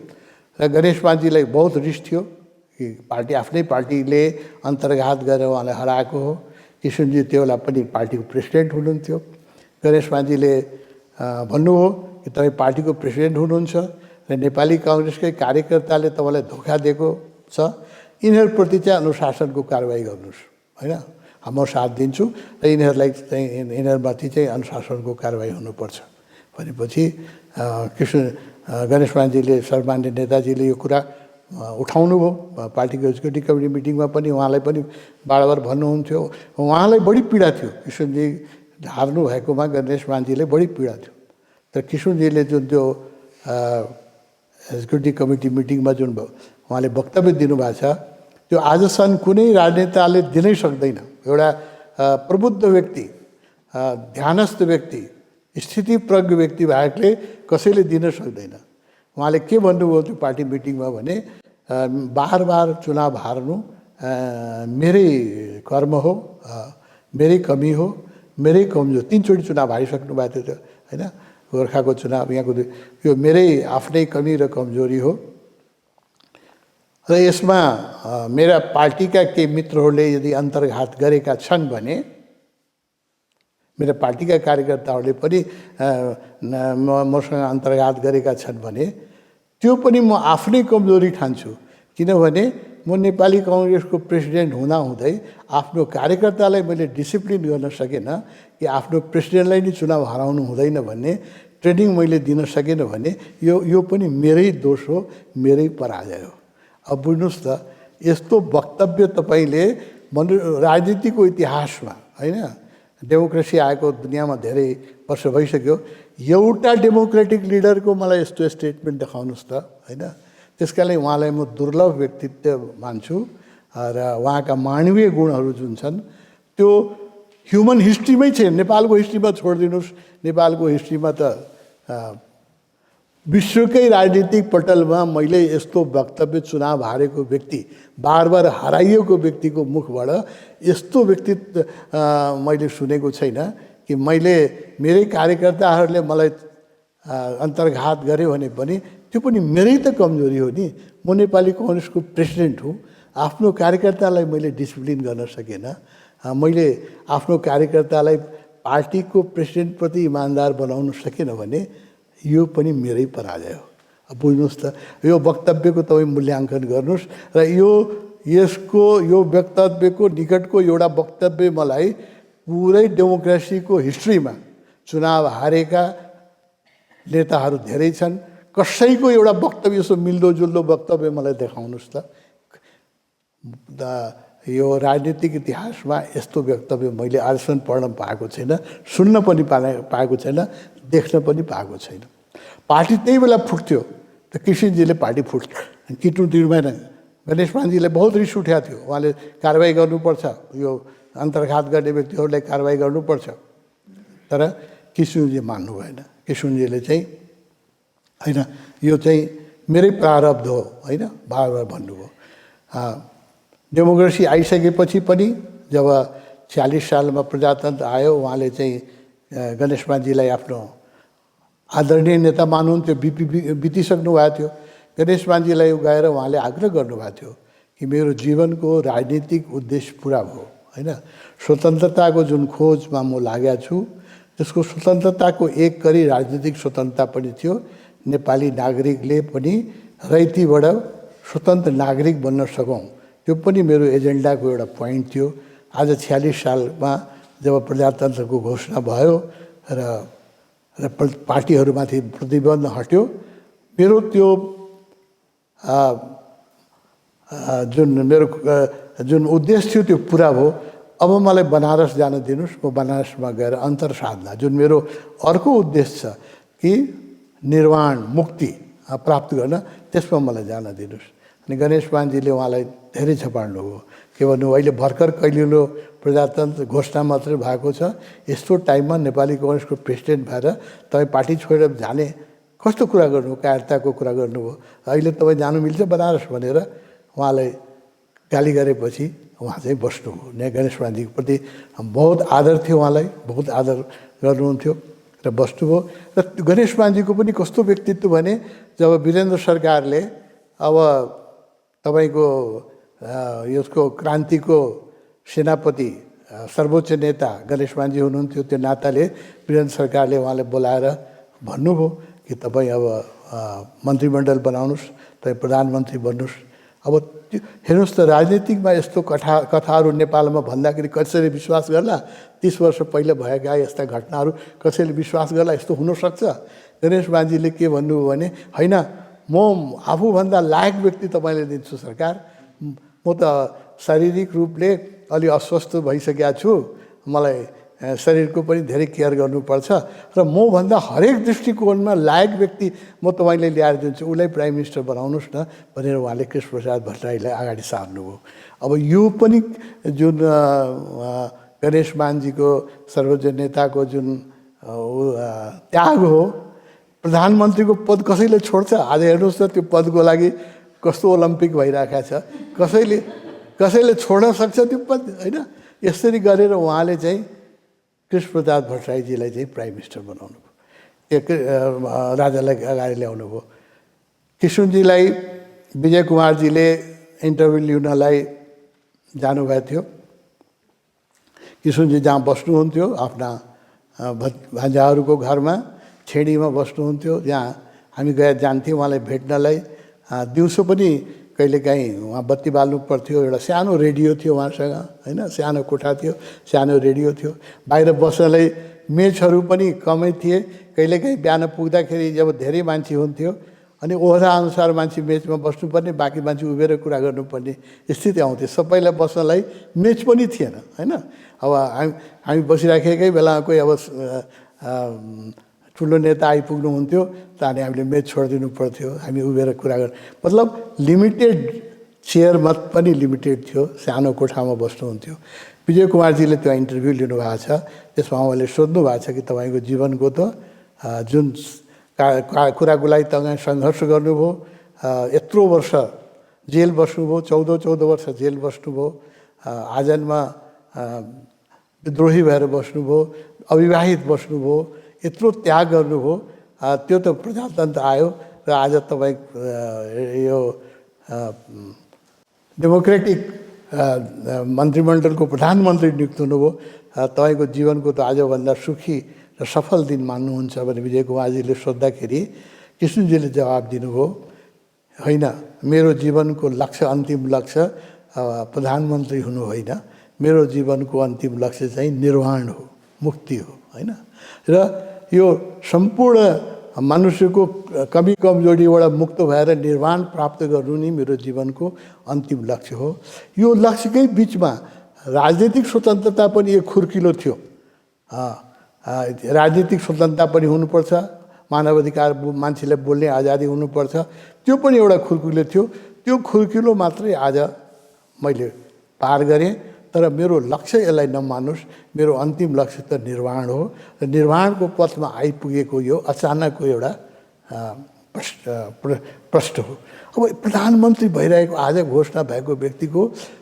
र गणेश मानजीलाई बहुत रिस थियो कि आफ्नै पार्टीले अन्तर्घात गरेर उहाँलाई हराएको हो। किशुनजी त्यो बेला पनि पार्टीको प्रेसिडेन्ट हुनुहुन्थ्यो। गणेश मानजीले भन्नुभयो कि तपाईँ पार्टीको प्रेसिडेन्ट हुनुहुन्छ र नेपाली काङ्ग्रेसकै कार्यकर्ताले तपाईँलाई धोका दिएको छ, यिनीहरूप्रति चाहिँ अनुशासनको कारवाही गर्नुहोस्, होइन, म साथ दिन्छु र यिनीहरूलाई चाहिँ यिनीहरूमाथि चाहिँ अनुशासनको कारवाही हुनुपर्छ भनेपछि गणेश मानजीले, सम्मान्य नेताजीले यो कुरा उठाउनु भयो। पार्टीको एक्जिक्युटिभ कमिटी मिटिङमा पनि उहाँलाई पनि बार भन्नुहुन्थ्यो। उहाँलाई बढी पीडा थियो, किशुनजी हार्नु भएकोमा गणेश मानजीले बढी पीडा थियो। तर किशुनजीले जुन त्यो एक्जिक्युटिभ कमिटी मिटिङमा जुन उहाँले वक्तव्य दिनुभएको छ त्यो आजसम्म कुनै राजनेताले दिनै सक्दैन। एउटा प्रबुद्ध व्यक्ति, ध्यानस्थ व्यक्ति, स्थितिप्रज्ञ व्यक्ति भएकोले कसैले दिन सक्दैन। उहाँले के भन्नुभयो त्यो पार्टी मिटिङमा भने बार चुनाव हार्नु मेरै कर्म हो, मेरै कमी हो, मेरै कमजोर। 3 चोटि चुनाव हारिसक्नु भएको थियो होइन, गोर्खाको चुनाव, यहाँको यो मेरै आफ्नै कमी र कमजोरी हो र यसमा मेरा पार्टीका केही मित्रहरूले यदि अन्तर्घात गरेका छन् भने, मेरा पार्टीका कार्यकर्ताहरूले पनि मसँग अन्तर्घात गरेका छन् भने त्यो पनि म आफ्नै कमजोरी ठान्छु। किनभने म नेपाली काङ्ग्रेसको प्रेसिडेन्ट हुँदाहुँदै आफ्नो कार्यकर्तालाई मैले डिसिप्लिन गर्न सकेन कि आफ्नो प्रेसिडेन्टलाई नै चुनाव हराउनु हुँदैन भन्ने ट्रेनिङ मैले दिन सकेन भने यो पनि मेरै दोष हो, मेरै पराजय हो। अब बुझ्नुहोस् त, यस्तो वक्तव्य तपाईँले राजनीतिको इतिहासमा, होइन, डेमोक्रेसी आएको दुनियाँमा धेरै वर्ष भइसक्यो, एउटा डेमोक्रेटिक लिडरको मलाई यस्तो स्टेटमेन्ट देखाउनुहोस् त, होइन। त्यसका लागि उहाँलाई म दुर्लभ व्यक्तित्व मान्छु र उहाँका मानवीय गुणहरू जुन छन् त्यो ह्युमन हिस्ट्रीमै छैन। नेपालको हिस्ट्रीमा छोडिदिनुहोस्, नेपालको हिस्ट्रीमा त विश्वकै राजनीतिक पटलमा मैले यस्तो वक्तव्य, चुनाव हारेको व्यक्ति, बार हराइएको व्यक्तिको मुखबाट यस्तो व्यक्तित्व मैले सुनेको छैन कि मेरै कार्यकर्ताहरूले मलाई अन्तर्घात गर्यो भने पनि त्यो पनि मेरै त कमजोरी हो नि। म नेपाली काङ्ग्रेसको प्रेसिडेन्ट हुँ, आफ्नो कार्यकर्तालाई मैले डिसिप्लिन गर्न सकेन, मैले आफ्नो कार्यकर्तालाई पार्टीको प्रेसिडेन्टप्रति इमान्दार बनाउन सकेन भने यो पनि मेरै पराजय हो। अब बुझ्नुहोस् त, यो वक्तव्यको तपाईँ मूल्याङ्कन गर्नुहोस् र यो वक्तव्यको निकटको एउटा वक्तव्य मलाई पुरै डेमोक्रेसीको हिस्ट्रीमा चुनाव हारेका नेताहरू धेरै छन्, कसैको एउटा वक्तव्य यसो मिल्दोजुल्दो वक्तव्य मलाई देखाउनुहोस् त। यो राजनीतिक इतिहासमा यस्तो वक्तव्य मैले आजसम्म पढ्न पाएको छैन, सुन्न पनि पाएको छैन, देख्न पनि पाएको छैन। पार्टी त्यही बेला फुट्थ्यो त किशुनजीले पार्टी किट्नु दिनु भएन। गणेश मानजीले बहुत रिस उठेको थियो, उहाँले कारवाही गर्नुपर्छ, यो अन्तर्घात गर्ने व्यक्तिहरूलाई कारवाही गर्नुपर्छ, तर किशुनजी मान्नु भएन। किशुनजीले चाहिँ होइन, यो चाहिँ मेरै प्रारब्ध हो, होइन, बार भन्नुभयो। डेमोक्रेसी आइसकेपछि पनि जब 46 सालमा प्रजातन्त्र आयो, उहाँले चाहिँ गणेश मानजीलाई आफ्नो आदरणीय नेता मान्नुहुन्थ्यो, बितिसक्नु भएको थियो। गणेश मानजीलाई गएर उहाँले आग्रह गर्नुभएको थियो कि मेरो जीवनको राजनीतिक उद्देश्य पुरा भयो, होइन, स्वतन्त्रताको जुन खोजमा म लागेको छु, त्यसको स्वतन्त्रताको एक करी राजनीतिक स्वतन्त्रता पनि थियो। नेपाली नागरिकले पनि रैतीबाट स्वतन्त्र नागरिक बन्न सकौँ, त्यो पनि मेरो एजेन्डाको एउटा पोइन्ट थियो। आज 46 सालमा जब प्रजातन्त्रको घोषणा भयो र पार्टीहरूमाथि प्रतिबन्ध हट्यो, मेरो त्यो जुन उद्देश्य थियो त्यो पुरा भयो। अब मलाई बनारस जान दिनुहोस्, म बनारसमा गएर अन्तर साधना, जुन मेरो अर्को उद्देश्य छ कि निर्वाण, मुक्ति प्राप्त गर्न, त्यसमा मलाई जान दिनुहोस्। अनि गणेश मानजीले उहाँलाई धेरै छपाड्नुभयो। के भन्नु, अहिले भर्खर कैलिलो प्रजातन्त्र घोषणा मात्रै भएको छ, यस्तो टाइममा नेपाली कङ्ग्रेसको प्रेसिडेन्ट भएर तपाईँ पार्टी छोडेर जाने कस्तो कुरा गर्नुभयो, कायरताको कुरा गर्नुभयो। अहिले तपाईँ जानु मिल्छ बनारस भनेर उहाँलाई गाली गरेपछि उहाँ चाहिँ बस्नुभयो। गणेश मानजीको प्रति बहुत आदर थियो, उहाँलाई बहुत आदर गर्नुहुन्थ्यो र बस्नुभयो। र गणेश मानजीको पनि कस्तो व्यक्तित्व भने, जब वीरेन्द्र सरकारले अब तपाईँको यसको क्रान्तिको सेनापति सर्वोच्च नेता गणेश मानजी हुनुहुन्थ्यो, त्यो नाताले वीरेन्द्र सरकारले उहाँलाई बोलाएर भन्नुभयो कि तपाईँ अब मन्त्रीमण्डल बनाउनुहोस्, तपाईँ प्रधानमन्त्री बन्नुहोस्। अब हेर्नुहोस् त, राजनीतिकमा यस्तो कथाहरू नेपालमा भन्दाखेरि कसैले विश्वास गर्ला? 30 वर्ष पहिले भएका यस्ता घटनाहरू कसैले विश्वास गर्ला? यस्तो हुनसक्छ? गणेश मानजीले के भन्नुभयो भने, होइन, म आफूभन्दा लायक व्यक्ति तपाईँले दिन्छु सरकार, म त शारीरिक रूपले अलि अस्वस्थ भइसकेको छु, मलाई शरीरको पनि धेरै केयर गर्नुपर्छ र मभन्दा हरेक दृष्टिकोणमा लायक व्यक्ति म तपाईँले ल्याएर दिन्छु, उसलाई प्राइम मिनिस्टर बनाउनुहोस् न भनेर उहाँले कृष्णप्रसाद भट्टराईलाई अगाडि सार्नुभयो। अब यो पनि जुन गणेश मानजीको सर्वोच्च नेताको जुन त्याग हो, प्रधानमन्त्रीको पद कसैले छोड्छ? आज हेर्नुहोस् त, त्यो पदको लागि कस्तो ओलम्पिक भइरहेको छ, कसैले छोड्न सक्छ त्यो पद? होइन, यसरी गरेर उहाँले चाहिँ कृष्णप्रसाद भट्टराईजीलाई चाहिँ प्राइम मिनिस्टर बनाउनु भयो, राजालाई अगाडि ल्याउनु भयो। किशुनजीलाई विजय कुमारजीले इन्टरभ्यू लिनलाई जानुभएको थियो। किशुनजी जहाँ बस्नुहुन्थ्यो आफ्ना भान्जाहरूको घरमा छेडीमा बस्नुहुन्थ्यो, जहाँ हामी जान्थ्यौँ उहाँलाई भेट्नलाई। दिउँसो पनि कहिलेकाहीँ उहाँ बत्ती बाल्नु पर्थ्यो, एउटा सानो रेडियो थियो उहाँसँग, होइन, सानो कोठा थियो, सानो रेडियो थियो। बाहिर बस्नलाई मेचहरू पनि कमै थिए। कहिलेकाहीँ बिहान पुग्दाखेरि जब धेरै मान्छे हुन्थ्यो अनि ओहदाअनुसार मान्छे मेचमा बस्नुपर्ने, बाँकी मान्छे उभिएर कुरा गर्नुपर्ने स्थिति आउँथ्यो। सबैलाई बस्नलाई मेच पनि थिएन, होइन। अब हामी बसिराखेकै बेलामा कोही अब ठुलो नेता आइपुग्नुहुन्थ्यो त अनि हामीले मेच छोडिदिनु पर्थ्यो, हामी उभिएर कुरा गर्नु, मतलब लिमिटेड चेयरमा पनि लिमिटेड थियो, सानो कोठामा बस्नुहुन्थ्यो। विजय कुमारजीले त्यो इन्टरभ्यू लिनुभएको छ, त्यसमा उहाँले सोध्नु भएको छ कि तपाईँको जीवनको त जुन कुराको लागि तपाईँ सङ्घर्ष गर्नुभयो, यत्रो वर्ष जेल बस्नुभयो, 14 वर्ष जेल बस्नुभयो, आजनमा विद्रोही भएर बस्नुभयो, अविवाहित बस्नुभयो, यत्रो त्याग गर्नुभयो, त्यो त प्रजातन्त्र आयो र आज तपाईँ यो डेमोक्रेटिक मन्त्रीमण्डलको प्रधानमन्त्री नियुक्त हुनुभयो, तपाईँको जीवनको त आजभन्दा सुखी र सफल दिन मान्नुहुन्छ भने विजय कुमारजीले सोद्धाखेरि किशुनजीले जवाब दिनुभयो, होइन, मेरो जीवनको लक्ष्य, अन्तिम लक्ष्य प्रधानमन्त्री हुनु होइन, मेरो जीवनको अन्तिम लक्ष्य चाहिँ निर्वाण हो, मुक्ति हो, होइन। र यो सम्पूर्ण मनुष्यको कमी कमजोरीबाट मुक्त भएर निर्वाण प्राप्त गर्नु नै मेरो जीवनको अन्तिम लक्ष्य हो। यो लक्ष्यकै बिचमा राजनीतिक स्वतन्त्रता पनि एक खुर्किलो थियो। राजनीतिक स्वतन्त्रता पनि हुनुपर्छ, मानवाधिकार मान्छेलाई बोल्ने आजादी हुनुपर्छ, त्यो पनि एउटा खुर्किलो थियो। त्यो खुर्किलो मात्रै आज मैले पार गरेँ, तर मेरो लक्ष्य यसलाई नमान्नुहोस्, मेरो अन्तिम लक्ष्य त निर्वाण हो र निर्वाणको पथमा आइपुगेको यो अचानकको एउटा प्रश्न हो। अब प्रधानमन्त्री भइरहेको आज घोषणा भएको व्यक्तिको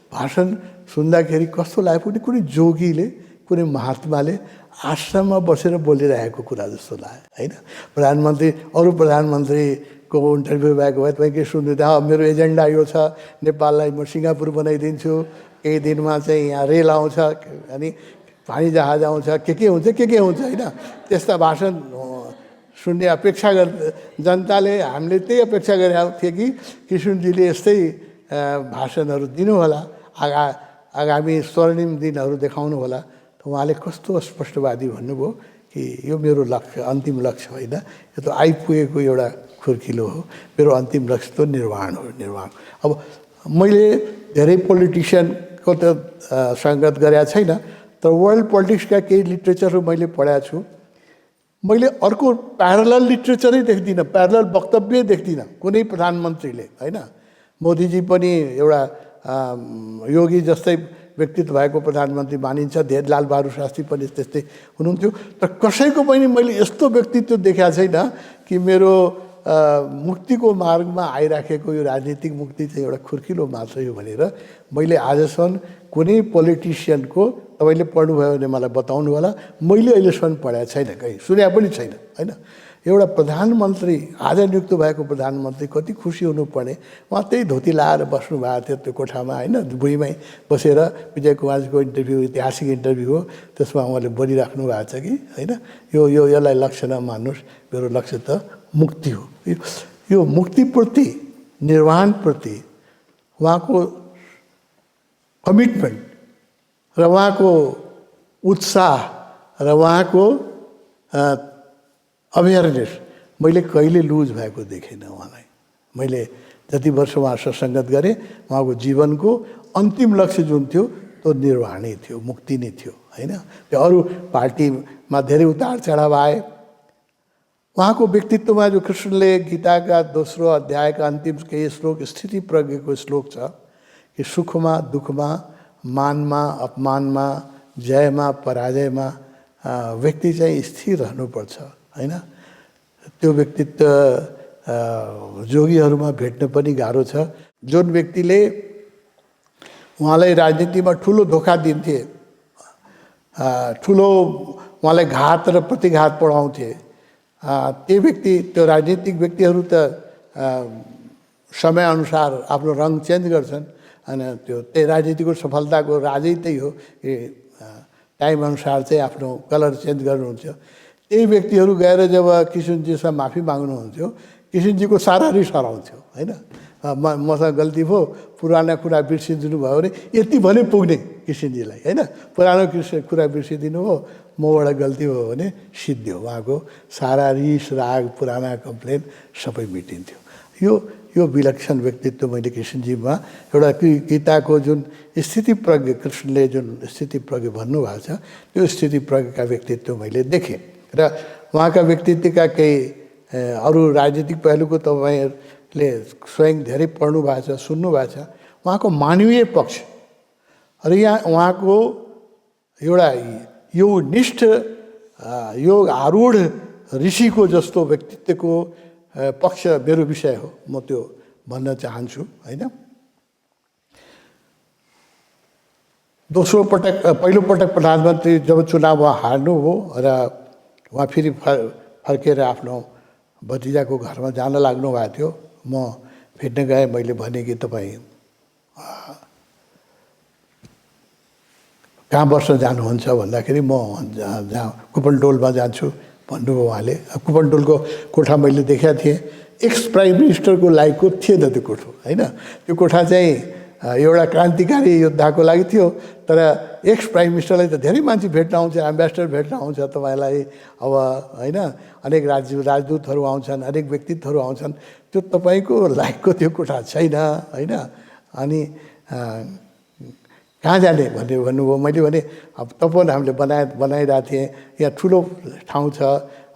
भाषण सुन्दाखेरि कस्तो लाग्यो भने कुनै जोगीले, कुनै महात्माले आश्रममा बसेर बोलिरहेको कुरा जस्तो लाग्यो, होइन। प्रधानमन्त्री, अरू प्रधानमन्त्रीको इन्टरभ्यू भएको भए तपाईँ के सुन्नुहुँदा, मेरो एजेन्डा यो छ, नेपाललाई म सिङ्गापुर बनाइदिन्छु, केही दिनमा चाहिँ यहाँ रेल आउँछ, अनि पानी जहाज आउँछ, के हुन्छ, होइन। त्यस्ता भाषण सुन्ने अपेक्षा जनताले, हामीले त्यही अपेक्षा गरेका थिए कि किशुनजीले यस्तै भाषणहरू दिनुहोला, आगामी स्वर्णिम दिनहरू देखाउनु होला। त उहाँले कस्तो स्पष्टवादी भन्नुभयो कि यो मेरो लक्ष्य, अन्तिम लक्ष्य होइन, यो त आइपुगेको एउटा खुर्किलो हो, मेरो अन्तिम लक्ष्य त निर्वाण हो, निर्वाण। अब मैले धेरै पोलिटिसियनको त सङ्गत गरेका छैन, तर वर्ल्ड पोलिटिक्सका केही लिट्रेचरहरू मैले पढाएको छु। मैले अर्को प्यारलल लिट्रेचरै देख्दिनँ, प्यारलल वक्तव्य देख्दिनँ कुनै प्रधानमन्त्रीले, होइन। मोदीजी पनि एउटा योगी जस्तै व्यक्तित्व भएको प्रधानमन्त्री मानिन्छ, लालबहादुर शास्त्री पनि त्यस्तै हुनुहुन्थ्यो। तर कसैको पनि मैले यस्तो व्यक्तित्व देखाएको छैन कि मेरो मुक्तिको मार्गमा आइराखेको यो राजनीतिक मुक्ति चाहिँ एउटा खुर्किलो मात्र हो भनेर मैले आजसम्म कुनै पोलिटिसियनको, तपाईँले पढ्नुभयो भने मलाई बताउनु होला, मैले अहिलेसम्म पढाएको छैन, कहीँ सुनेको पनि छैन होइन। एउटा प्रधानमन्त्री, आज नियुक्त भएको प्रधानमन्त्री कति खुसी हुनुपर्ने, उहाँ त्यही धोती लाएर बस्नु भएको थियो त्यो कोठामा होइन, भुइँमै बसेर। विजय कुमारजीको इन्टरभ्यू ऐतिहासिक इन्टरभ्यू हो, त्यसमा उहाँले बोलिराख्नु भएको छ कि होइन, यसलाई लक्ष्य नमान्नुहोस्, मेरो लक्ष्य त मुक्ति हो। यो मुक्तिप्रति, निर्वाणप्रति उहाँको कमिटमेन्ट र उहाँको उत्साह र उहाँको अवेरनेस मैले कहिले लुज भएको देखेन उहाँलाई। मैले जति वर्ष उहाँसँग सङ्गत गरेँ, उहाँको जीवनको अन्तिम लक्ष्य जुन थियो त्यो निर्वाणै थियो, मुक्ति नै थियो होइन। त्यो अरू पार्टीमा धेरै उतार चढाव आए। उहाँको व्यक्तित्वमा जो कृष्णले गीताका दोस्रो अध्यायका अन्तिम केही श्लोक, स्थिति प्रज्ञको श्लोक छ कि सुखमा दुःखमा, मानमा अपमानमा, जयमा पराजयमा व्यक्ति चाहिँ स्थिर रहनुपर्छ होइन। त्यो व्यक्तित्व जोगीहरूमा भेट्न पनि गाह्रो छ। जुन व्यक्तिले उहाँलाई राजनीतिमा ठुलो धोका दिन्थे, ठुलो उहाँलाई घात र प्रतिघात पढाउँथे, त्यो व्यक्ति, त्यो राजनीतिक व्यक्तिहरू त समयअनुसार आफ्नो रङ चेन्ज गर्छन्। अनि त्यही राजनीतिको सफलताको राजै त्यही हो कि टाइमअनुसार चाहिँ आफ्नो कलर चेन्ज गर्नुहुन्छ। त्यही व्यक्तिहरू गएर जब किशनजीसँग माफी माग्नुहुन्थ्यो, किशनजीको सारा रिस हराउँथ्यो होइन। मसँग गल्ती भयो, पुराना कुरा बिर्सिदिनु भयो भने यति भने पुग्ने किशनजीलाई होइन। पुरानो कुरा बिर्सिदिनु हो, मबाट गल्ती भयो भने सिद्धियो, उहाँको सारा रिस राग पुराना कम्प्लेन सबै मेटिन्थ्यो। यो विलक्षण व्यक्तित्व मैले किशनजीमा एउटा गीताको जुन स्थिति प्रज्ञ, कृष्णले जुन स्थिति प्रज्ञ भन्नुभएको छ, त्यो स्थिति प्रज्ञका व्यक्तित्व मैले देखेँ। र उहाँका व्यक्तित्वका केही अरू राजनीतिक पहलुको तपाईँहरूले स्वयं धेरै पढ्नु भएको छ, सुन्नु भएको छ। उहाँको मानवीय पक्ष र यहाँ उहाँको एउटा यो निष्ठ, यो आरूढ ऋषिको जस्तो व्यक्तित्वको पक्ष मेरो विषय हो, म त्यो भन्न चाहन्छु होइन। दोस्रो पटक, पहिलो पटक प्रधानमन्त्री जब चुनाव हार्नुभयो र उहाँ फेरि फर्केर आफ्नो भतिजाको घरमा जान लाग्नु भएको थियो, म भेट्न गएँ। मैले भने कि तपाईँ कहाँ बस्न जानुहुन्छ भन्दाखेरि म जहाँ कुपनटोलमा जान्छु भन्नुभयो उहाँले। कुपनटोलको कोठा मैले देखेको थिएँ, एक्स प्राइम मिनिस्टरको लायकको थिएन त्यो कोठो होइन। त्यो कोठा चाहिँ एउटा क्रान्तिकारी योद्धाको लागि थियो, तर एक्स प्राइम मिनिस्टरलाई त धेरै मान्छे भेट्न आउँछ, एम्बेसडर भेट्न आउँछ तपाईँलाई अब होइन, अनेक राजदूतहरू आउँछन्, अनेक व्यक्तित्वहरू आउँछन्, त्यो तपाईँको लायकको त्यो कोठा छैन होइन। अनि कहाँ जाने भन्नुभयो। मैले भने अब तपाईँले हामीले बनाइरहेको थिएँ, यहाँ ठुलो ठाउँ छ,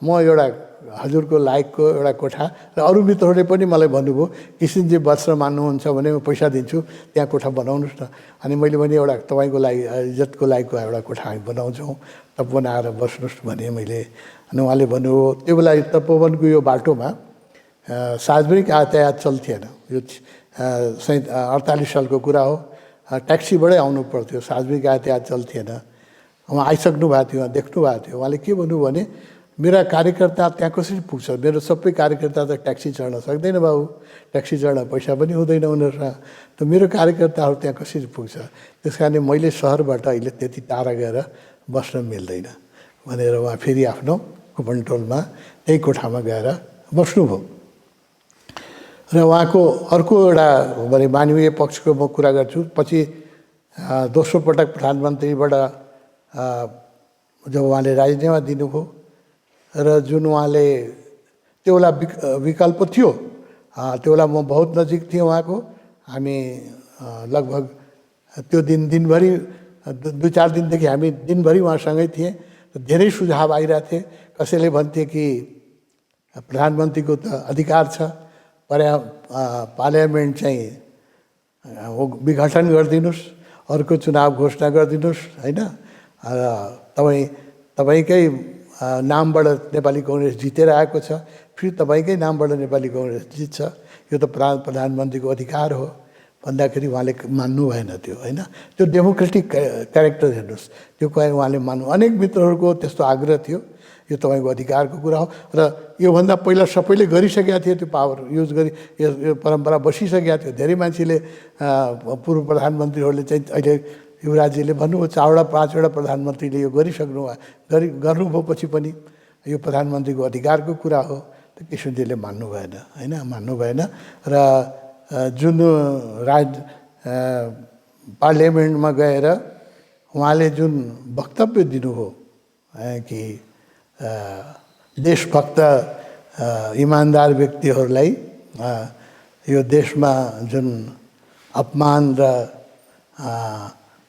म एउटा हजुरको लायकको एउटा कोठा, र अरू मित्रहरूले पनि मलाई भन्नुभयो किशनजी वस्त्र मान्नुहुन्छ भने म पैसा दिन्छु, त्यहाँ कोठा बनाउनुहोस् न। अनि मैले भने एउटा तपाईँको लागि इज्जतको लायकको एउटा कोठा हामी बनाउँछौँ, तपोवन आएर बस्नुहोस् भने मैले। अनि उहाँले भन्नुभयो त्यो बेला तपोवनको यो बाटोमा सार्वजनिक यातायात चल्थेन, यो 48 सालको कुरा हो, ट्याक्सीबाटै आउनु पर्थ्यो, सार्वजनिक यातायात चल्थेन। उहाँ आइसक्नु भएको थियो, उहाँ देख्नु भएको थियो। उहाँले के भन्नुभयो भने मेरा कार्यकर्ता त्यहाँ कसरी पुग्छ, मेरो सबै कार्यकर्ता त ट्याक्सी चढ्न सक्दैन बाबु, ट्याक्सी चढ्न पैसा पनि हुँदैन उनीहरूसँग, त मेरो कार्यकर्ताहरू त्यहाँ कसरी पुग्छ, त्यस कारणले मैले सहरबाट अहिले त्यति टाढा गएर बस्न मिल्दैन भनेर उहाँ फेरि आफ्नो कुपनटोलमा त्यही कोठामा गएर बस्नुभयो। र उहाँको अर्को एउटा भने मानवीय पक्षको म कुरा गर्छु। पछि दोस्रो पटक प्रधानमन्त्रीबाट जब उहाँले राजीनामा दिनुभयो र जुन उहाँले त्यो बेला विकल्प थियो, त्यो बेला म बहुत नजिक थिएँ उहाँको, हामी लगभग त्यो दिनभरि 2-4 दिनदेखि हामी दिनभरि उहाँसँगै थिएँ। धेरै सुझाव आइरहेको थिए। कसैले भन्थे कि प्रधानमन्त्रीको त अधिकार छ, पार्लियामेन्ट चाहिँ विघटन गरिदिनुहोस्, अर्को चुनाव घोषणा गरिदिनुहोस् होइन। तपाईँकै नामबाट नेपाली काङ्ग्रेस जितेर आएको छ, फेरि तपाईँकै नामबाट नेपाली काङ्ग्रेस जित्छ, यो त प्रधानमन्त्रीको अधिकार हो भन्दाखेरि उहाँले मान्नु भएन त्यो होइन। त्यो डेमोक्रेटिक क्यारेक्टर हेर्नुहोस्, त्यो उहाँले मान्नु। अनेक मित्रहरूको त्यस्तो आग्रह थियो, यो तपाईँको अधिकारको कुरा हो र योभन्दा पहिला सबैले गरिसकेका थिए, त्यो पावर युज गरी यो परम्परा बसिसकेका थियो। धेरै मान्छेले पूर्व प्रधानमन्त्रीहरूले चाहिँ अहिले युवराजजीले भन्नुभयो 4-5वटा प्रधानमन्त्रीले यो गर्नुभएपछि पनि यो प्रधानमन्त्रीको अधिकारको कुरा हो, त किशनजीले मान्नु भएन होइन, मान्नु भएन। र जुन पार्लियामेन्टमा गएर उहाँले जुन वक्तव्य दिनुभयो कि देशभक्त इमान्दार व्यक्तिहरूलाई यो देशमा जुन अपमान र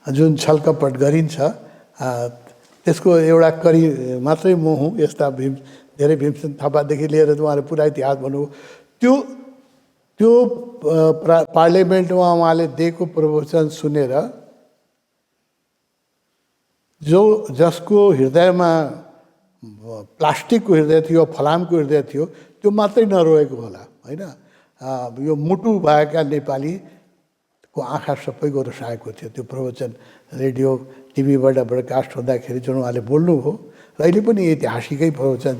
जुन छलकपट गरिन्छ त्यसको एउटा करी मात्रै म हुँ, यस्ता धेरै भीमसेन थापादेखि लिएर उहाँले पुरा इतिहास भन्नुभयो। त्यो पार्लियामेन्टमा उहाँले दिएको प्रवचन सुनेर जसको हृदयमा प्लास्टिकको हृदय थियो, फलामको हृदय थियो, त्यो मात्रै नरोएको होला होइन। यो मुटु भएका नेपालीको आँखा सबैको रसाएको थियो त्यो प्रवचन रेडियो टिभीबाट ब्रोडकास्ट हुँदाखेरि जुन उहाँले बोल्नुभयो। र अहिले पनि ऐतिहासिकै प्रवचन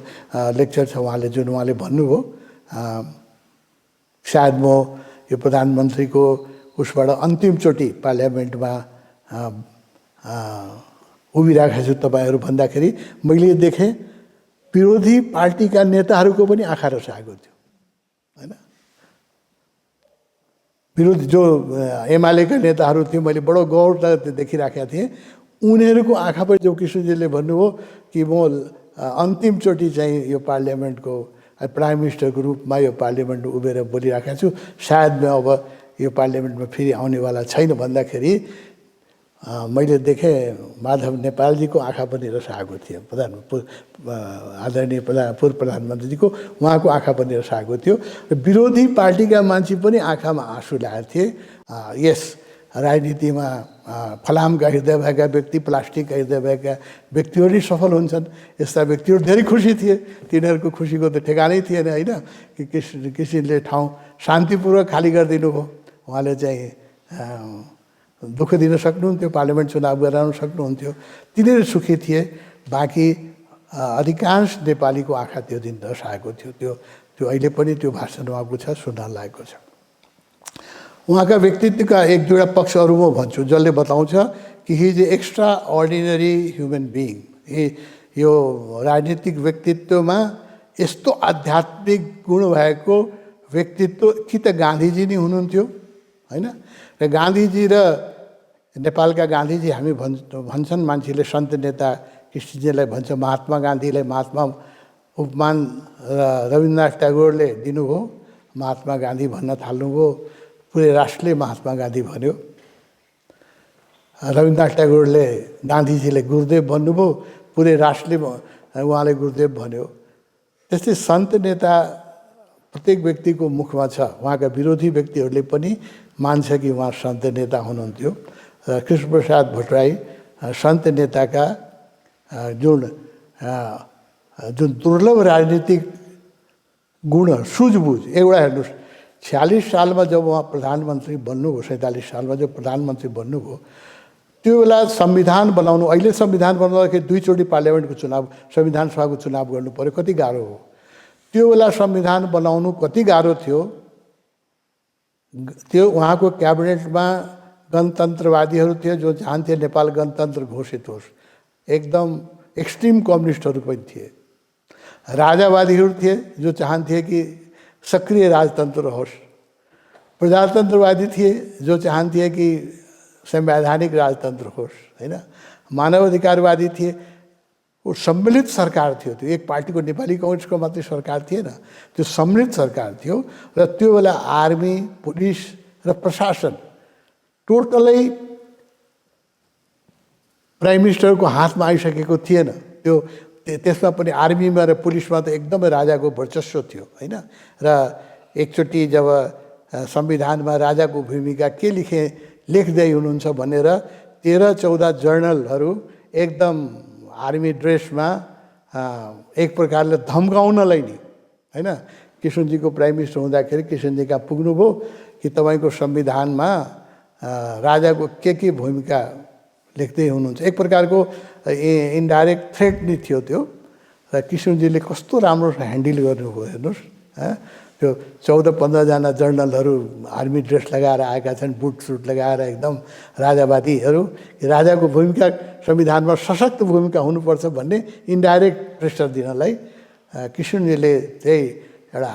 लेक्चर छ उहाँले जुन उहाँले भन्नुभयो। सायद म यो प्रधानमन्त्रीको उसबाट अन्तिमचोटि पार्लियामेन्टमा उभिरहेको छु तपाईँहरू भन्दाखेरि मैले देखेँ विरोधी पार्टीका नेताहरूको पनि आँखा रसाएको थियो होइन। विरोधी जो एमालेका नेताहरू थियो, मैले बडो गौरले देखिराखेका थिएँ, उनीहरूको आँखा पनि जो किशनजीले भन्नुभयो कि म अन्तिमचोटि चाहिँ यो पार्लियामेन्टको प्राइम मिनिस्टरको रूपमा यो पार्लियामेन्टमा उभिएर बोलिराखेको छु, सायद म अब यो पार्लियामेन्टमा फेरि आउनेवाला छैन भन्दाखेरि मैले देखेँ माधव नेपालजीको आँखा पनि रसाएको थियो, आदरणीय पूर्व प्रधानमन्त्रीजीको उहाँको आँखा पनि रसाएको थियो। र विरोधी पार्टीका मान्छे पनि आँखामा आँसु ल्याएको थिए। यस राजनीतिमा फलामका हृदय भएका व्यक्ति, प्लास्टिकका हृदय भएका व्यक्तिहरू नै सफल हुन्छन्। यस्ता व्यक्तिहरू धेरै खुसी थिए, तिनीहरूको खुसीको त ठेगानै थिएन होइन। कि किसिमले ठाउँ शान्तिपूर्वक खाली गरिदिनु भयो, उहाँले चाहिँ दुःख दिन सक्नुहुन्थ्यो, पार्लियामेन्ट चुनाव गराउन सक्नुहुन्थ्यो, तिनीहरू सुखी थिए। बाँकी अधिकांश नेपालीको आँखा त्यो दिन रसाएको थियो। त्यो अहिले पनि त्यो भाषण उहाँको छ, सुन्न लागेको छ। उहाँका व्यक्तित्वका एक दुईवटा पक्षहरू म भन्छु जसले बताउँछ कि he is a extra ordinary human being. यो राजनीतिक व्यक्तित्वमा यस्तो आध्यात्मिक गुण भएको व्यक्तित्व कि त गान्धीजी नै हुनुहुन्थ्यो होइन। र गान्धीजी र नेपालका गान्धीजी हामी भन्छन् मान्छेले, सन्त नेता किशनजीलाई भन्छ महात्मा गान्धीलाई महात्मा उपमान रविन्द्रनाथ ट्यागोरले दिनुभयो, महात्मा गान्धी भन्न थाल्नुभयो, पुरै राष्ट्रले महात्मा गान्धी भन्यो। रविन्द्रनाथ ट्यागोरले गान्धीजीले गुरुदेव भन्नुभयो, पुरै राष्ट्रले उहाँले गुरुदेव भन्यो। त्यस्तै सन्त नेता प्रत्येक व्यक्तिको मुखमा छ। उहाँका विरोधी व्यक्तिहरूले पनि मान्छ कि उहाँ सन्त नेता हुनुहुन्थ्यो। कृष्णप्रसाद भट्टराई सन्त नेताका जुन दुर्लभ राजनीतिक गुण, सुझबुझ, एउटा हेर्नुहोस् 46 सालमा जब उहाँ प्रधानमन्त्री बन्नुभयो, 47 सालमा जब प्रधानमन्त्री बन्नुभयो, त्यो बेला संविधान बनाउनु, अहिले संविधान बनाउँदाखेरि 2 चोटि पार्लियामेन्टको चुनाव, संविधान सभाको चुनाव गर्नु पर्यो, कति गाह्रो हो। त्यो बेला संविधान बनाउनु कति गाह्रो थियो। त्यो उहाँको क्याबिनेटमा गणतन्त्रवादीहरू थिए जो चाहन्थे नेपाल गणतन्त्र घोषित होस्, एकदम एक्सट्रिम कम्युनिस्टहरू पनि थिए। राजावादीहरू थिए जो चाहन्थे कि सक्रिय राजतन्त्र होस्। प्रजातन्त्रवादी थिए जो चाहन्थे कि संवैधानिक राजतन्त्र होस् होइन। मानवाधिकारवादी थिए। वो सम्मिलित सरकार थियो, त्यो एक पार्टीको नेपाली काङ्ग्रेसको मात्रै सरकार थिएन, त्यो सम्मिलित सरकार थियो। र त्यो बेला आर्मी, पुलिस र प्रशासन टोटलै प्राइम मिनिस्टरको हातमा आइसकेको थिएन। त्यसमा पनि आर्मीमा र पुलिसमा त एकदमै राजाको वर्चस्व थियो होइन। र एकचोटि जब संविधानमा राजाको भूमिका के लेख्दै हुनुहुन्छ भनेर 13-14 जर्नलहरू एकदम आर्मी ड्रेसमा एक प्रकारले धम्काउनलाई नि हैन किशनजीको प्राइम मिनिस्टर हुँदाखेरि किशनजी कहाँ पुग्नुभयो कि तपाईँको संविधानमा राजाको के भूमिका लेख्दै हुनुहुन्छ। एक प्रकारको इन्डाइरेक्ट थ्रेट नि थियो त्यो र किशनजीले कस्तो राम्रो ह्यान्डल गर्नुभयो हेर्नुहोस्। त्यो 14-15 जना जर्नलहरू आर्मी ड्रेस लगाएर आएका छन्, बुट सुट लगाएर एकदम राजावादीहरू, राजाको भूमिका संविधानमा सशक्त भूमिका हुनुपर्छ भन्ने इन्डाइरेक्ट प्रेसर दिनलाई किशनजीले चाहिँ एउटा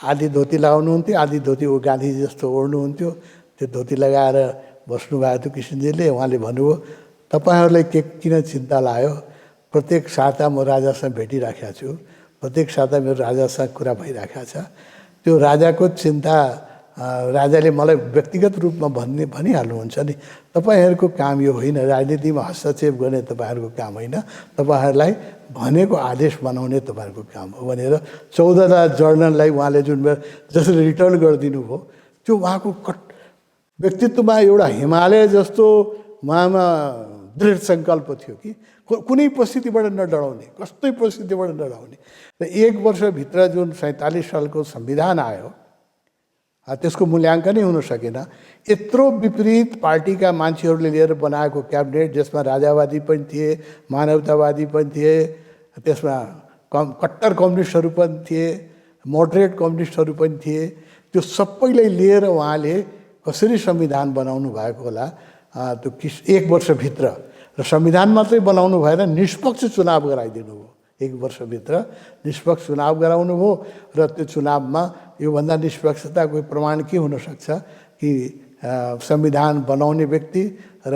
आधी धोती लगाउनुहुन्थ्यो, आधी धोती ऊ गान्धीजी जस्तो ओढ्नुहुन्थ्यो, त्यो धोती लगाएर बस्नुभएको थियो किशनजीले। उहाँले भन्नुभयो तपाईँहरूलाई किन चिन्ता लाग्यो, प्रत्येक साता म राजासँग भेटिराखेको छु, प्रत्येक साता मेरो राजासँग कुरा भइराखेको छ। त्यो राजाको चिन्ता राजाले मलाई व्यक्तिगत रूपमा भनिहाल्नुहुन्छ नि, तपाईँहरूको काम यो होइन, राजनीतिमा हस्तक्षेप गर्ने तपाईँहरूको काम होइन, तपाईँहरूलाई भनेको आदेश बनाउने तपाईँहरूको काम हो भनेर 14टा जर्नललाई उहाँले जुन जसरी रिटर्न गरिदिनु भयो त्यो उहाँको व्यक्तित्वमा एउटा हिमालय जस्तो उहाँमा दृढ सङ्कल्प थियो कि कुनै परिस्थितिबाट नडराउने, कस्तै परिस्थितिबाट नडराउने। र 1 वर्षभित्र जुन 47 सालको संविधान आयो त्यसको मूल्याङ्कनै हुन सकेन। यत्रो विपरीत पार्टीका मान्छेहरूले लिएर बनाएको क्याबिनेट जसमा राजावादी पनि थिए, मानवतावादी पनि थिए, त्यसमा कट्टर कम्युनिस्टहरू पनि थिए, मोडरेट कम्युनिस्टहरू पनि थिए, त्यो सबैलाई लिएर उहाँले कसरी संविधान बनाउनु भएको होला त्यो 1 वर्षभित्र। र संविधान मात्रै बनाउनु भएर निष्पक्ष चुनाव गराइदिनु भयो। 1 वर्षभित्र निष्पक्ष चुनाव गराउनु भयो र त्यो चुनावमा योभन्दा निष्पक्षता कोही प्रमाण के हुनसक्छ कि संविधान बनाउने व्यक्ति र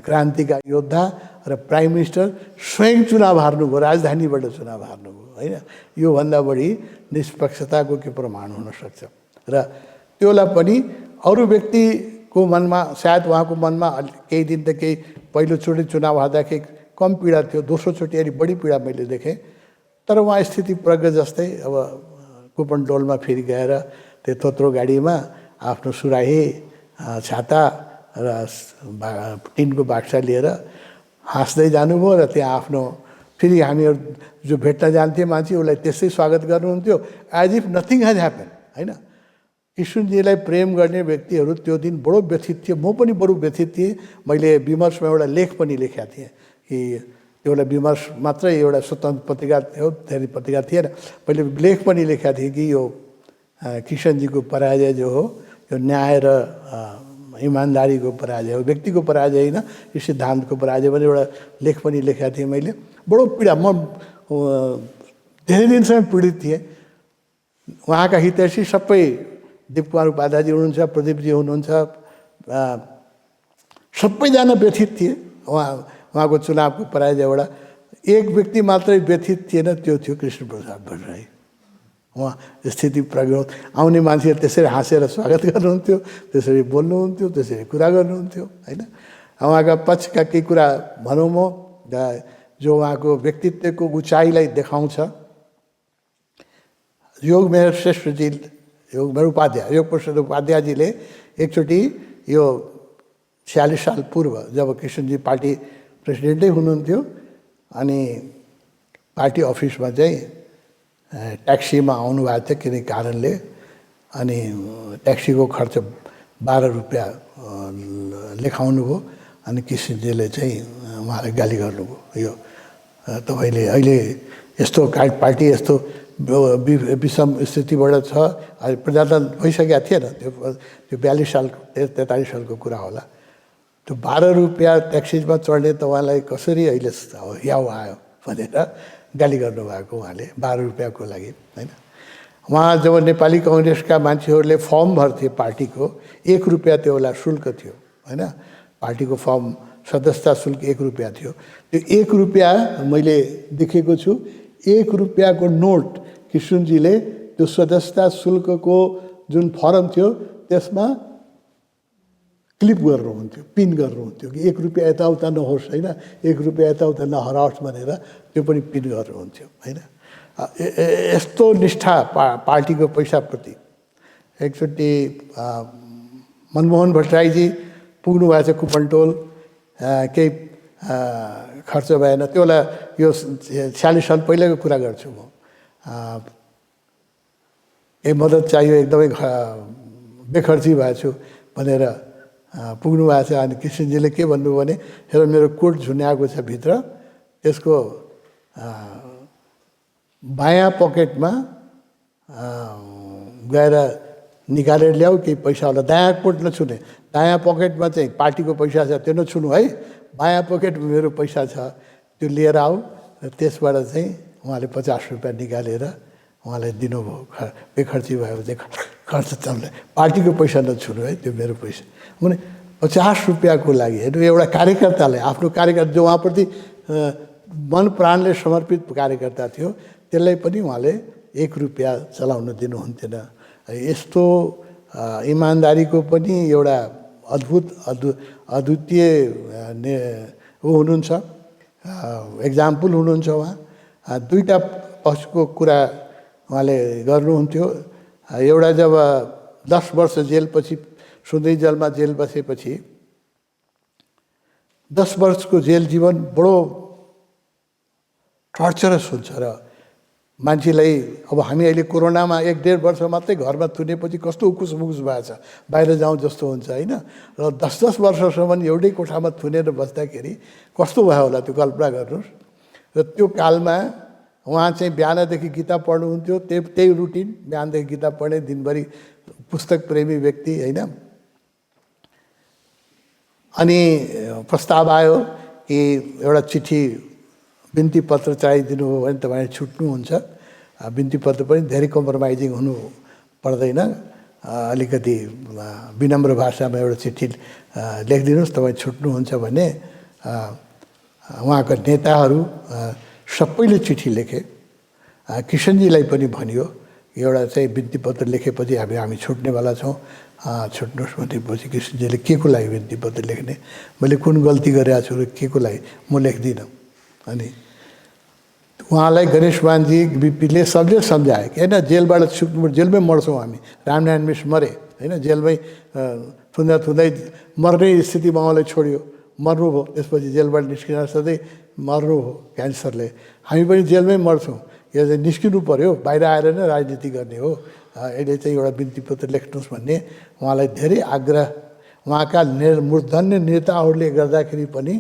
क्रान्तिका योद्धा र प्राइम मिनिस्टर स्वयं चुनाव हार्नुभयो, राजधानीबाट चुनाव हार्नुभयो होइन। योभन्दा बढी निष्पक्षताको के प्रमाण हुनसक्छ। र त्योलाई पनि अरू व्यक्तिको मनमा सायद उहाँको मनमा केही दिन त केही पहिलोचोटि चुनाव हार्दाखेरि कम पीडा थियो, दोस्रोचोटि अलि बढी पीडा मैले देखेँ। तर उहाँ स्थिति प्रज्ञ जस्तै अब कुपनडोलमा फेरि गएर त्यो थोत्रो गाडीमा आफ्नो सुराही, छाता र टिनको बाक्सा लिएर हाँस्दै जानुभयो र त्यहाँ आफ्नो फेरि हामीहरू जो भेट्न जान्थ्यौँ मान्छे उसलाई त्यसै स्वागत गर्नुहुन्थ्यो, as if nothing has happen होइन। किशनजीलाई प्रेम गर्ने व्यक्तिहरू त्यो दिन बडो व्यथित थियो, म पनि बडो व्यथित थिएँ। मैले विमर्शमा एउटा लेख पनि लेखेका थिएँ कि एउटा विमर्श मात्रै एउटा स्वतन्त्र पत्रिका थियो, धेरै पत्रिका थिएन। मैले लेख पनि लेखेका थिएँ कि यो किशनजीको पराजय जो हो यो न्याय र इमान्दारीको पराजय हो, व्यक्तिको पराजय होइन, यो सिद्धान्तको पराजय भने एउटा लेख पनि लेखेका थिएँ मैले। बडो पीडा, म धेरै दिनसम्म पीडित थिएँ। उहाँका हितैषी सबै दिपकुमार उपाध्यायजी हुनुहुन्छ, प्रदीपजी हुनुहुन्छ, सबैजना व्यथित थिए उहाँको चुनावको पराजयबाट। एक व्यक्ति मात्रै व्यथित थिएन, त्यो थियो कृष्णप्रसाद भट्टराई। उहाँ स्थिति प्रज्ञ, आउने मान्छेहरू त्यसरी हाँसेर स्वागत गर्नुहुन्थ्यो, त्यसरी बोल्नुहुन्थ्यो, त्यसरी कुरा गर्नुहुन्थ्यो होइन। उहाँका पक्षका केही कुरा भनौँ म जो उहाँको व्यक्तित्वको उचाइलाई देखाउँछ। योगमेहर श्रेष्ठजी, योगमेहर उपाध्याय, योगप्रसाद उपाध्यायजीले एकचोटि यो 46 साल पूर्व जब किशनजी पार्टी प्रेसिडेन्टै हुनुहुन्थ्यो अनि पार्टी अफिसमा चाहिँ ट्याक्सीमा आउनुभएको थियो कुनै कारणले, अनि ट्याक्सीको खर्च 12 रुपियाँ लेखाउनु भयो। अनि किशनजीले चाहिँ उहाँलाई गाली गर्नुभयो, यो तपाईँले अहिले यस्तो पार्टी यस्तो विषम स्थितिबाट छ, प्रजातन्त्र भइसकेका थिएन, त्यो 42 साल 43 सालको कुरा होला। त्यो 12 रुपियाँ ट्याक्सीमा चढ्ने तपाईँलाई कसरी अहिले याउ आयो भनेर गाली गर्नुभएको उहाँले 12 रुपियाँको लागि होइन। उहाँ जब नेपाली कङ्ग्रेसका मान्छेहरूले फर्म भर्थे पार्टीको, 1 रुपियाँ त्यो बेला शुल्क थियो होइन। पार्टीको फर्म सदस्यता शुल्क 1 रुपियाँ थियो। त्यो 1 रुपियाँ मैले देखेको छु, 1 रुपियाँको नोट किशनजीले त्यो सदस्यता शुल्कको जुन फर्म थियो त्यसमा क्लिप गर्नुहुन्थ्यो, पिन गर्नुहुन्थ्यो कि 1 रुपियाँ यताउता नहोस् होइन, 1 रुपियाँ यताउता नहराओस् भनेर त्यो पनि पिन गर्नुहुन्थ्यो होइन। यस्तो निष्ठा पार्टीको पैसाप्रति एकचोटि मनमोहन भट्टराईजी पुग्नु भएको छ कुपनटोल, केही खर्च भएन। त्यो बेला यो 46 साल पहिलाको कुरा गर्छु म। केही मद्दत चाहियो, एकदमै बेखर्ची भएको छु भनेर पुग्नु भएको छ। अनि कृष्णजीले के भन्नुभयो भने, हेर मेरो कोट झुन्याएको छ भित्र, त्यसको बायाँ पकेटमा गएर निकालेर ल्याऊ, केही पैसा होला। दायाँ कोट नछुने, दायाँ पकेटमा चाहिँ पार्टीको पैसा छ त्यो नछुनु है, बायाँ पकेटमा मेरो पैसा छ त्यो लिएर आऊ। र त्यसबाट चाहिँ उहाँले 50 रुपियाँ निकालेर उहाँलाई दिनुभयो। बेखर्ची भयो भने खर्च चल्ने, पार्टीको पैसा नछुनु है, त्यो मेरो पैसा। भने 50 रुपियाँको लागि हेर्नु, एउटा कार्यकर्तालाई, आफ्नो कार्यकर्ता जो उहाँप्रति मन प्राणले समर्पित कार्यकर्ता थियो, त्यसलाई पनि उहाँले 1 रुपियाँ चलाउन दिनुहुन्थेन। यस्तो इमान्दारीको पनि एउटा अद्वितीय ऊ हुनुहुन्छ, एक्जाम्पल हुनुहुन्छ उहाँ। दुईवटा पक्षको कुरा उहाँले गर्नुहुन्थ्यो। एउटा जब 10 वर्ष जेलपछि, सुन्दरी जेलमा जेल बसेपछि 10 वर्षको जेल जीवन बडो टर्चरस हुन्छ। र मान्छेलाई, अब हामी अहिले कोरोनामा 1-1.5 वर्ष मात्रै घरमा थुनेपछि कस्तो उकुस मुकुस भएको छ, बाहिर जाउँ जस्तो हुन्छ होइन। र 10-10 वर्षसम्म एउटै कोठामा थुनेर बस्दाखेरि कस्तो भयो होला त्यो कल्पना गर्नुहोस्। र त्यो कालमा उहाँ चाहिँ बिहानदेखि गीता पढ्नुहुन्थ्यो, त्यही रुटिन, बिहानदेखि गीता पढ्ने, दिनभरि पुस्तक प्रेमी व्यक्ति होइन। अनि प्रस्ताव आयो कि एउटा चिठी बिन्ती पत्र चाहिदिनु हो भने तपाईँ छुट्नुहुन्छ। बिन्ती पत्र पनि धेरै कम्प्रोमाइजिङ हुनु पर्दैन, अलिकति विनम्र भाषामा एउटा चिठी लेखिदिनुहोस् तपाईँ छुट्नुहुन्छ भने। उहाँका नेताहरू सबैले चिठी लेखे। किसनजीलाई पनि भनियो एउटा चाहिँ बिन्ती पत्र लेखेपछि हामी छुट्नेवाला छौँ, छुट्नुहोस् भनेपछि कृष्णजीले के को लागि बिन्ती पत्र लेख्ने, मैले कुन गल्ती गरेको छु र के को लागि म लेख्दिनँ। अनि उहाँलाई गणेश मानजी बिपीले सबले सम्झाए कि होइन जेलबाट छुट्नु, जेलमै मर्छौँ हामी। रामनारायण मिश्र मरे होइन, जेलमै थुन्दा थुन्दै मर्ने स्थितिमा उहाँलाई छोड्यो, मर्नुभयो। त्यसपछि जेलबाट निस्किन सधैँ मर्नुभयो क्यान्सरले। हामी पनि जेलमै मर्छौँ, यो चाहिँ निस्किनु पऱ्यो, बाहिर आएर नै राजनीति गर्ने हो। अहिले चाहिँ एउटा बिन्ती पत्र लेख्नुहोस् भन्ने उहाँलाई धेरै आग्रह। उहाँका मूर्धन्य नेताहरूले गर्दाखेरि पनि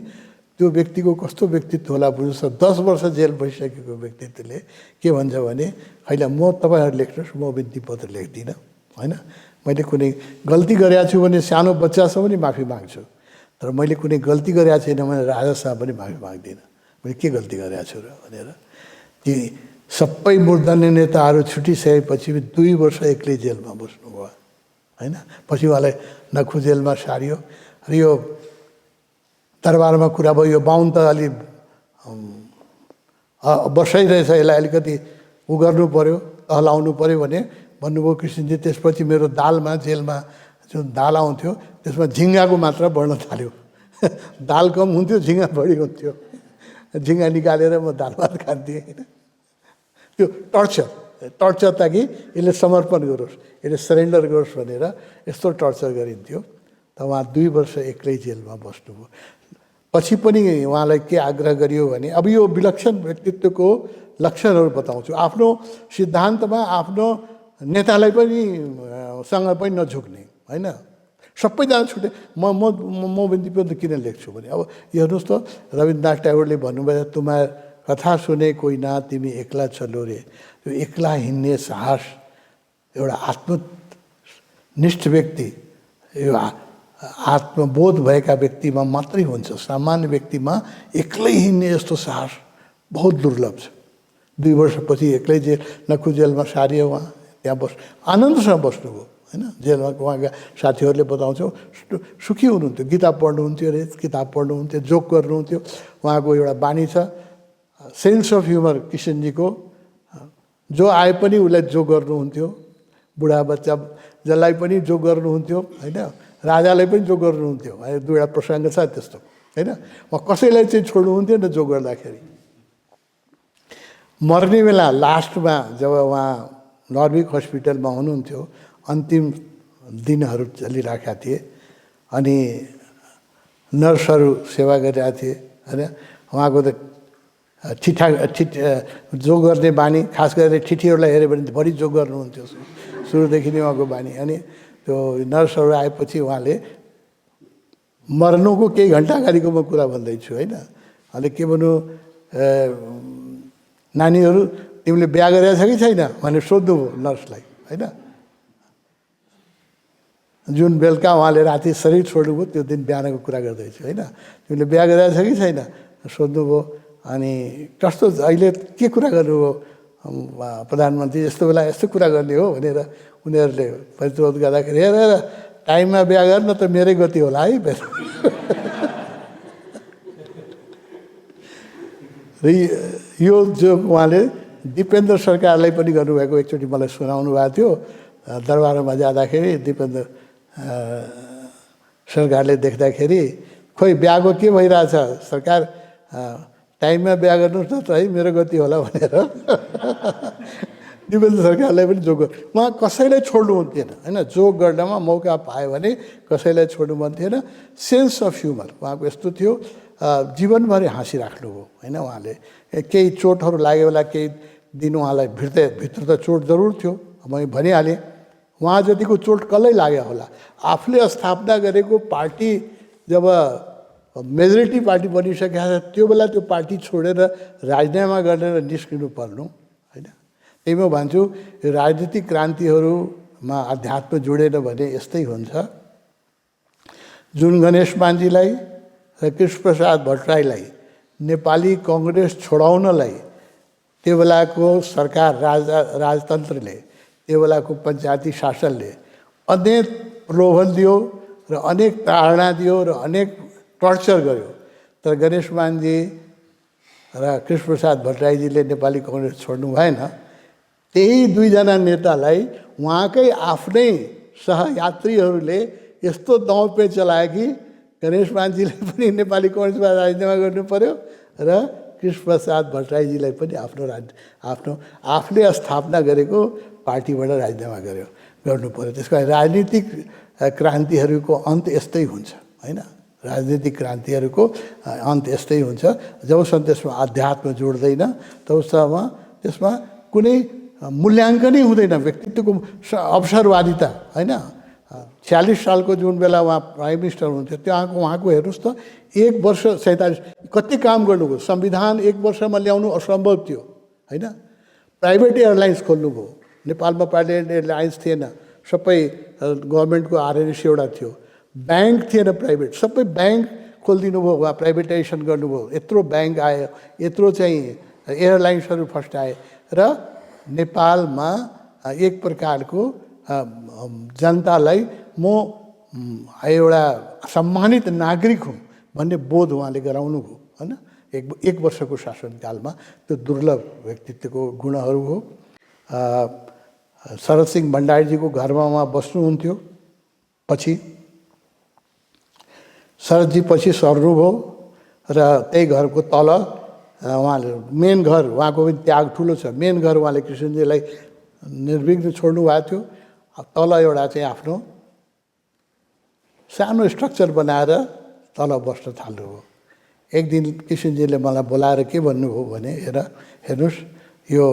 त्यो व्यक्तिको कस्तो व्यक्तित्व होला बुझ्नुहोस्। 10 वर्ष जेल बसिसकेको व्यक्तित्वले के भन्छ भने, होइन म तपाईँहरू लेख्नुहोस्, म बिन्ती पत्र लेख्दिनँ होइन। मैले कुनै गल्ती गरेको छु भने सानो बच्चासँग पनि माफी माग्छु, तर मैले कुनै गल्ती गरेको छैन भने राजासँग पनि माफी माग्दिनँ। मैले के गल्ती गरेको छु र भनेर। ती सबै मूर्धन्य नेताहरू छुटिसकेपछि 2 वर्ष एक्लै जेलमा बस्नुभयो होइन। पछि उहाँलाई नखु जेलमा सारियो। र यो दरबारमा कुरा भयो, यो बाहुन त अलि बसाइरहेछ, यसलाई अलिकति उ गर्नु पऱ्यो, हलाउनु पऱ्यो भने भन्नुभयो कृष्णजी। त्यसपछि मेरो दालमा, जेलमा जुन दाल आउँथ्यो त्यसमा झिङ्गाको मात्रा बढ्न थाल्यो। दाल कम हुन्थ्यो, झिङ्गा बढी हुन्थ्यो। झिङ्गा निकालेर म दाल भात खान्थेँ होइन। त्यो टर्चर ताकि यसले समर्पण गरोस्, यसले सरेन्डर गरोस् भनेर यस्तो टर्चर गरिन्थ्यो। त उहाँ 2 वर्ष एक्लै जेलमा बस्नुभयो। पछि पनि उहाँलाई के आग्रह गरियो भने, अब यो विलक्षण व्यक्तित्वको लक्षणहरू बताउँछु। आफ्नो सिद्धान्तमा आफ्नो नेतालाई पनि सँग पनि नझुक्ने होइन। सबैजना छुट्टै। म बिन्ती पत्र किन लेख्छु भने, अब हेर्नुहोस् त, रवीन्द्रनाथ ट्यागोरले भन्नुभयो, तुम्हार कथा सुने कोही ना तिमी एक्ला चलो रे। त्यो एक्ला हिँड्ने साहस एउटा आत्मनिष्ठ व्यक्ति, यो आत्मबोध भएका व्यक्तिमा मात्रै हुन्छ। सामान्य व्यक्तिमा एक्लै हिँड्ने यस्तो साहस बहुत दुर्लभ छ। 2 वर्षपछि एक्लै नखु जेलमा सारियो उहाँ, त्यहाँ आनन्दसँग बस्नुभयो होइन। जेलमा उहाँका साथीहरूले बताउँछौँ सुखी हुनुहुन्थ्यो, गीता पढ्नुहुन्थ्यो अरे, किताब पढ्नुहुन्थ्यो, जोक गर्नुहुन्थ्यो। उहाँको एउटा बानी छ, सेन्स अफ ह्युमर किसनजीको। जो आए पनि उसलाई जोक गर्नुहुन्थ्यो, बुढा बच्चा जसलाई पनि जोक गर्नुहुन्थ्यो होइन। राजालाई पनि जोक गर्नुहुन्थ्यो, 2वटा प्रसङ्ग छ त्यस्तो होइन। उहाँ कसैलाई चाहिँ छोड्नुहुन्थ्यो न जोक गर्दाखेरि। मर्ने बेला लास्टमा जब उहाँ नर्भिक हस्पिटलमा हुनुहुन्थ्यो, अन्तिम दिनहरू चलिरहेका थिए अनि नर्सहरू सेवा गरिरहेका थिए होइन। उहाँको त जोग गर्ने बानी, खास गरेर ठिठीहरूलाई हेऱ्यो भने बढी जोग गर्नुहुन्थ्यो सुरुदेखि नै उहाँको बानी। अनि त्यो नर्सहरू आएपछि उहाँले मर्नुको केही घन्टा अगाडिको म कुरा भन्दैछु होइन। अहिले के भन्नु, नानीहरू तिमीले बिहा गरेको छ कि छैन भनेर सोध्नुभयो नर्सलाई होइन। जुन बेलुका उहाँले राति शरीर छोड्नुभयो त्यो दिन बिहानको कुरा गर्दैछु होइन। तिमीले बिहा गरेको छ कि छैन सोध्नुभयो। अनि कस्तो अहिले के कुरा गर्नुभयो प्रधानमन्त्री, यस्तो बेला यस्तो कुरा गर्ने हो भनेर उनीहरूले प्रतिरोध गर्दाखेरि हेर टाइममा बिहा गर्न त मेरै गति होला है र यो जो उहाँले दिपेन्द्र सरकारलाई पनि गर्नुभएको एकचोटि मलाई सुनाउनु भएको थियो। दरबारमा जाँदाखेरि दिपेन्द्र सरकारले देख्दाखेरि खोइ बिहाको के भइरहेछ सरकार, टाइममा बिहा गर्नुहोस् न त है मेरो गति होला भनेर दिपेन्द्र सरकारलाई पनि जोग उहाँ कसैलाई छोड्नुहुन्थेन होइन। जोग गर्नमा मौका पायो भने कसैलाई छोड्नु मन थिएन। सेन्स अफ ह्युमर उहाँको यस्तो थियो, जीवनभरि हाँसिराख्नुभयो होइन। उहाँले केही चोटहरू लाग्यो होला, केही दिन उहाँलाई भित्र त चोट जरुर थियो, मैले भनिहालेँ। उहाँ जतिको चोट कसलाई लाग्यो होला। आफूले स्थापना गरेको पार्टी जब मेजोरिटी पार्टी बनिसकेको छ त्यो बेला त्यो पार्टी छोडेर राजीनामा गरेर निस्किनु पर्नु होइन। त्यही म भन्छु राजनीतिक क्रान्तिहरूमा अध्यात्म जोडेन भने यस्तै हुन्छ। जुन गणेश मानजीलाई र कृष्णप्रसाद भट्टराईलाई नेपाली कङ्ग्रेस छोडाउनलाई त्यो बेलाको सरकार राजतन्त्रले, त्यो बेलाको पञ्चायती शासनले अनेक प्रलोभन दियो र अनेक ताडना दियो र अनेक टर्चर गर्यो। तर गणेश मानजी र कृष्णप्रसाद भट्टराईजीले नेपाली कङ्ग्रेस छोड्नु भएन। त्यही दुईजना नेतालाई उहाँकै आफ्नै सहयात्रीहरूले यस्तो दाउपेच चलायो कि गणेश मानजीले पनि नेपाली कङ्ग्रेसमा राजीनामा गर्नु पर्यो र कृष्णप्रसाद भट्टराईजीलाई पनि आफूले स्थापना गरेको पार्टीबाट राजीनामा गर्नु पर्यो। त्यसको लागि राजनीतिक क्रान्तिहरूको अन्त यस्तै हुन्छ होइन। राजनीतिक क्रान्तिहरूको अन्त यस्तै हुन्छ। जबसम्म त्यसमा अध्यात्म जोड्दैन तबसम्म त्यसमा कुनै मूल्याङ्कनै हुँदैन व्यक्तित्वको अवसरवादिता होइन। 46 सालको जुन बेला उहाँ प्राइम मिनिस्टर हुनुहुन्थ्यो उहाँको हेर्नुहोस् त 1 वर्ष 47 कति काम गर्नुभयो। संविधान 1 वर्षमा ल्याउनु असम्भव थियो होइन। प्राइभेट एयरलाइन्स खोल्नुभयो। नेपालमा प्राइभेट एयरलाइन्स थिएन, सबै गभर्मेन्टको आरएनसी एउटा थियो। ब्याङ्क थिएन प्राइभेट, सबै ब्याङ्क खोलिदिनु भयो, वा प्राइभेटाइजेसन गर्नुभयो। यत्रो ब्याङ्क आयो, यत्रो चाहिँ एयरलाइन्सहरू फस्टाए र नेपालमा एक प्रकारको जनतालाई म एउटा सम्मानित नागरिक हुँ भन्ने बोध उहाँले गराउनु भयो होइन। एक वर्षको शासनकालमा त्यो दुर्लभ व्यक्तित्वको गुणहरू हो। शरद सिंह भण्डारीजीको घरमा उहाँ बस्नुहुन्थ्यो। पछि शरदजी पछि सर्नुभयो र त्यही घरको तल उहाँले मेन घर, उहाँको पनि त्याग ठुलो छ, मेन घर उहाँले कृष्णजीलाई निर्विघ्न छोड्नु भएको थियो। तल एउटा चाहिँ आफ्नो सानो स्ट्रक्चर बनाएर तल बस्न थाल्नुभयो। एक दिन कृष्णजीले मलाई बोलाएर के भन्नुभयो भने हेर्नुहोस् यो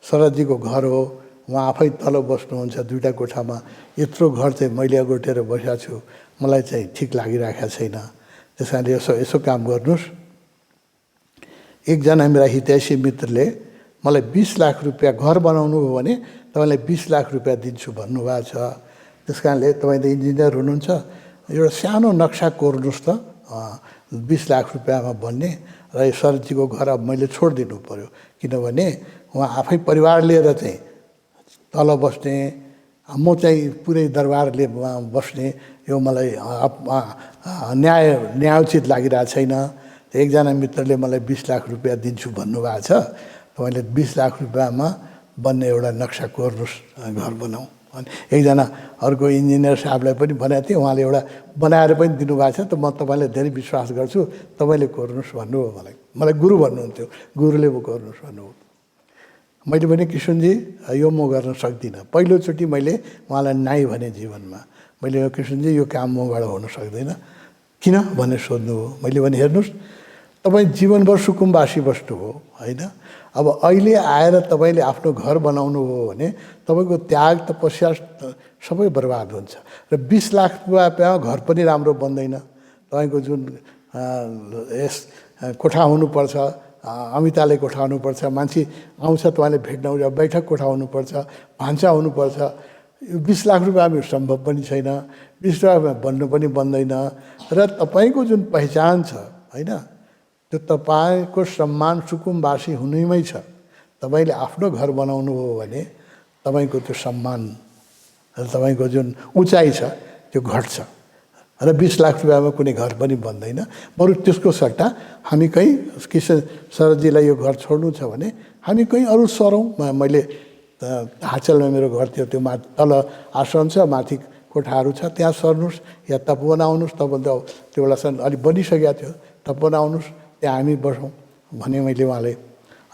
शरदजीको घर हो, उहाँ आफै तल बस्नुहुन्छ 2टा कोठामा, यत्रो घर चाहिँ मैले अगोटेर बसेको छु, मलाई चाहिँ ठिक लागिरहेको छैन। त्यस कारणले यसो काम गर्नुहोस्। एकजना मेरा हितैषी मित्रले मलाई 20 लाख रुपियाँ घर बनाउनु हो भने तपाईँलाई 20 लाख रुपियाँ दिन्छु भन्नुभएको छ। त्यस कारणले तपाईँ त इन्जिनियर हुनुहुन्छ, एउटा सानो नक्सा कोर्नुहोस् त 20 लाख रुपियाँमा बन्ने। र यो शरदजीको घर अब मैले छोडिदिनु पऱ्यो, किनभने उहाँ आफै परिवार लिएर चाहिँ तल बस्ने, म चाहिँ पुरै दरबारले बस्ने, यो मलाई न्यायोचित लागिरहेको छैन। एकजना मित्रले मलाई 20 लाख रुपियाँ दिन्छु भन्नुभएको छ, तपाईँले 20 लाख रुपियाँमा बन्ने एउटा नक्सा कोर्नुहोस्, घर बनाऊ। अनि एकजना अर्को इन्जिनियर साहबलाई पनि भनेको थिएँ, उहाँले एउटा बनाएर पनि दिनुभएको छ। त म तपाईँलाई धेरै विश्वास गर्छु, तपाईँले कोर्नुहोस् भन्नुभयो। मलाई गुरु भन्नुहुन्थ्यो, गुरुले पो कोर्नुहोस् भन्नुभयो। मैले भने किशनजी यो म गर्न सक्दिनँ। पहिलोचोटि मैले उहाँलाई नाइ भने जीवनमा। मैले किशनजी यो काम मबाट हुन सक्दैन, किन भनेर सोध्नुभयो। मैले भने हेर्नुहोस्, तपाईँ जीवनभर सुकुम्बासी बस्नुभयो होइन। अब अहिले आएर तपाईँले आफ्नो घर बनाउनु हो भने तपाईँको त्याग तपस्या सबै बर्बाद हुन्छ। र 20 लाख रुपियाँ घर पनि राम्रो बन्दैन। तपाईँको जुन यस कोठा हुनुपर्छ, अमिताले कोठा हुनुपर्छ, मान्छे आउँछ तपाईँले भेट्न आउँछ, बैठक कोठा हुनुपर्छ, भान्सा हुनुपर्छ। 20 लाख रुपियाँ सम्भव पनि छैन, 20 लाख बन्नु पनि बन्दैन। र तपाईँको जुन पहिचान छ होइन, त्यो तपाईँको सम्मान सुकुम्बासी हुनुमै छ। तपाईँले आफ्नो घर बनाउनु हो भने तपाईँको त्यो सम्मान र तपाईँको जुन उचाइ छ त्यो घट्छ। र 20 लाख रुपियाँमा कुनै घर पनि बन्दैन। बरु त्यसको सट्टा हामी कहीँ किशन शरदजीलाई यो घर छोड्नु छ भने हामी कहीँ अरू सरौँ। मैले हाचलमा मेरो घर थियो, त्यो माथि तल आश्रम छ, माथि कोठाहरू छ, त्यहाँ सर्नुहोस् या तपोवन आउनुहोस्। त्यो बेला अलिक बनिसकेको थियो, तपोवन आउनुहोस्, त्यहाँ हामी बसौँ भने मैले उहाँलाई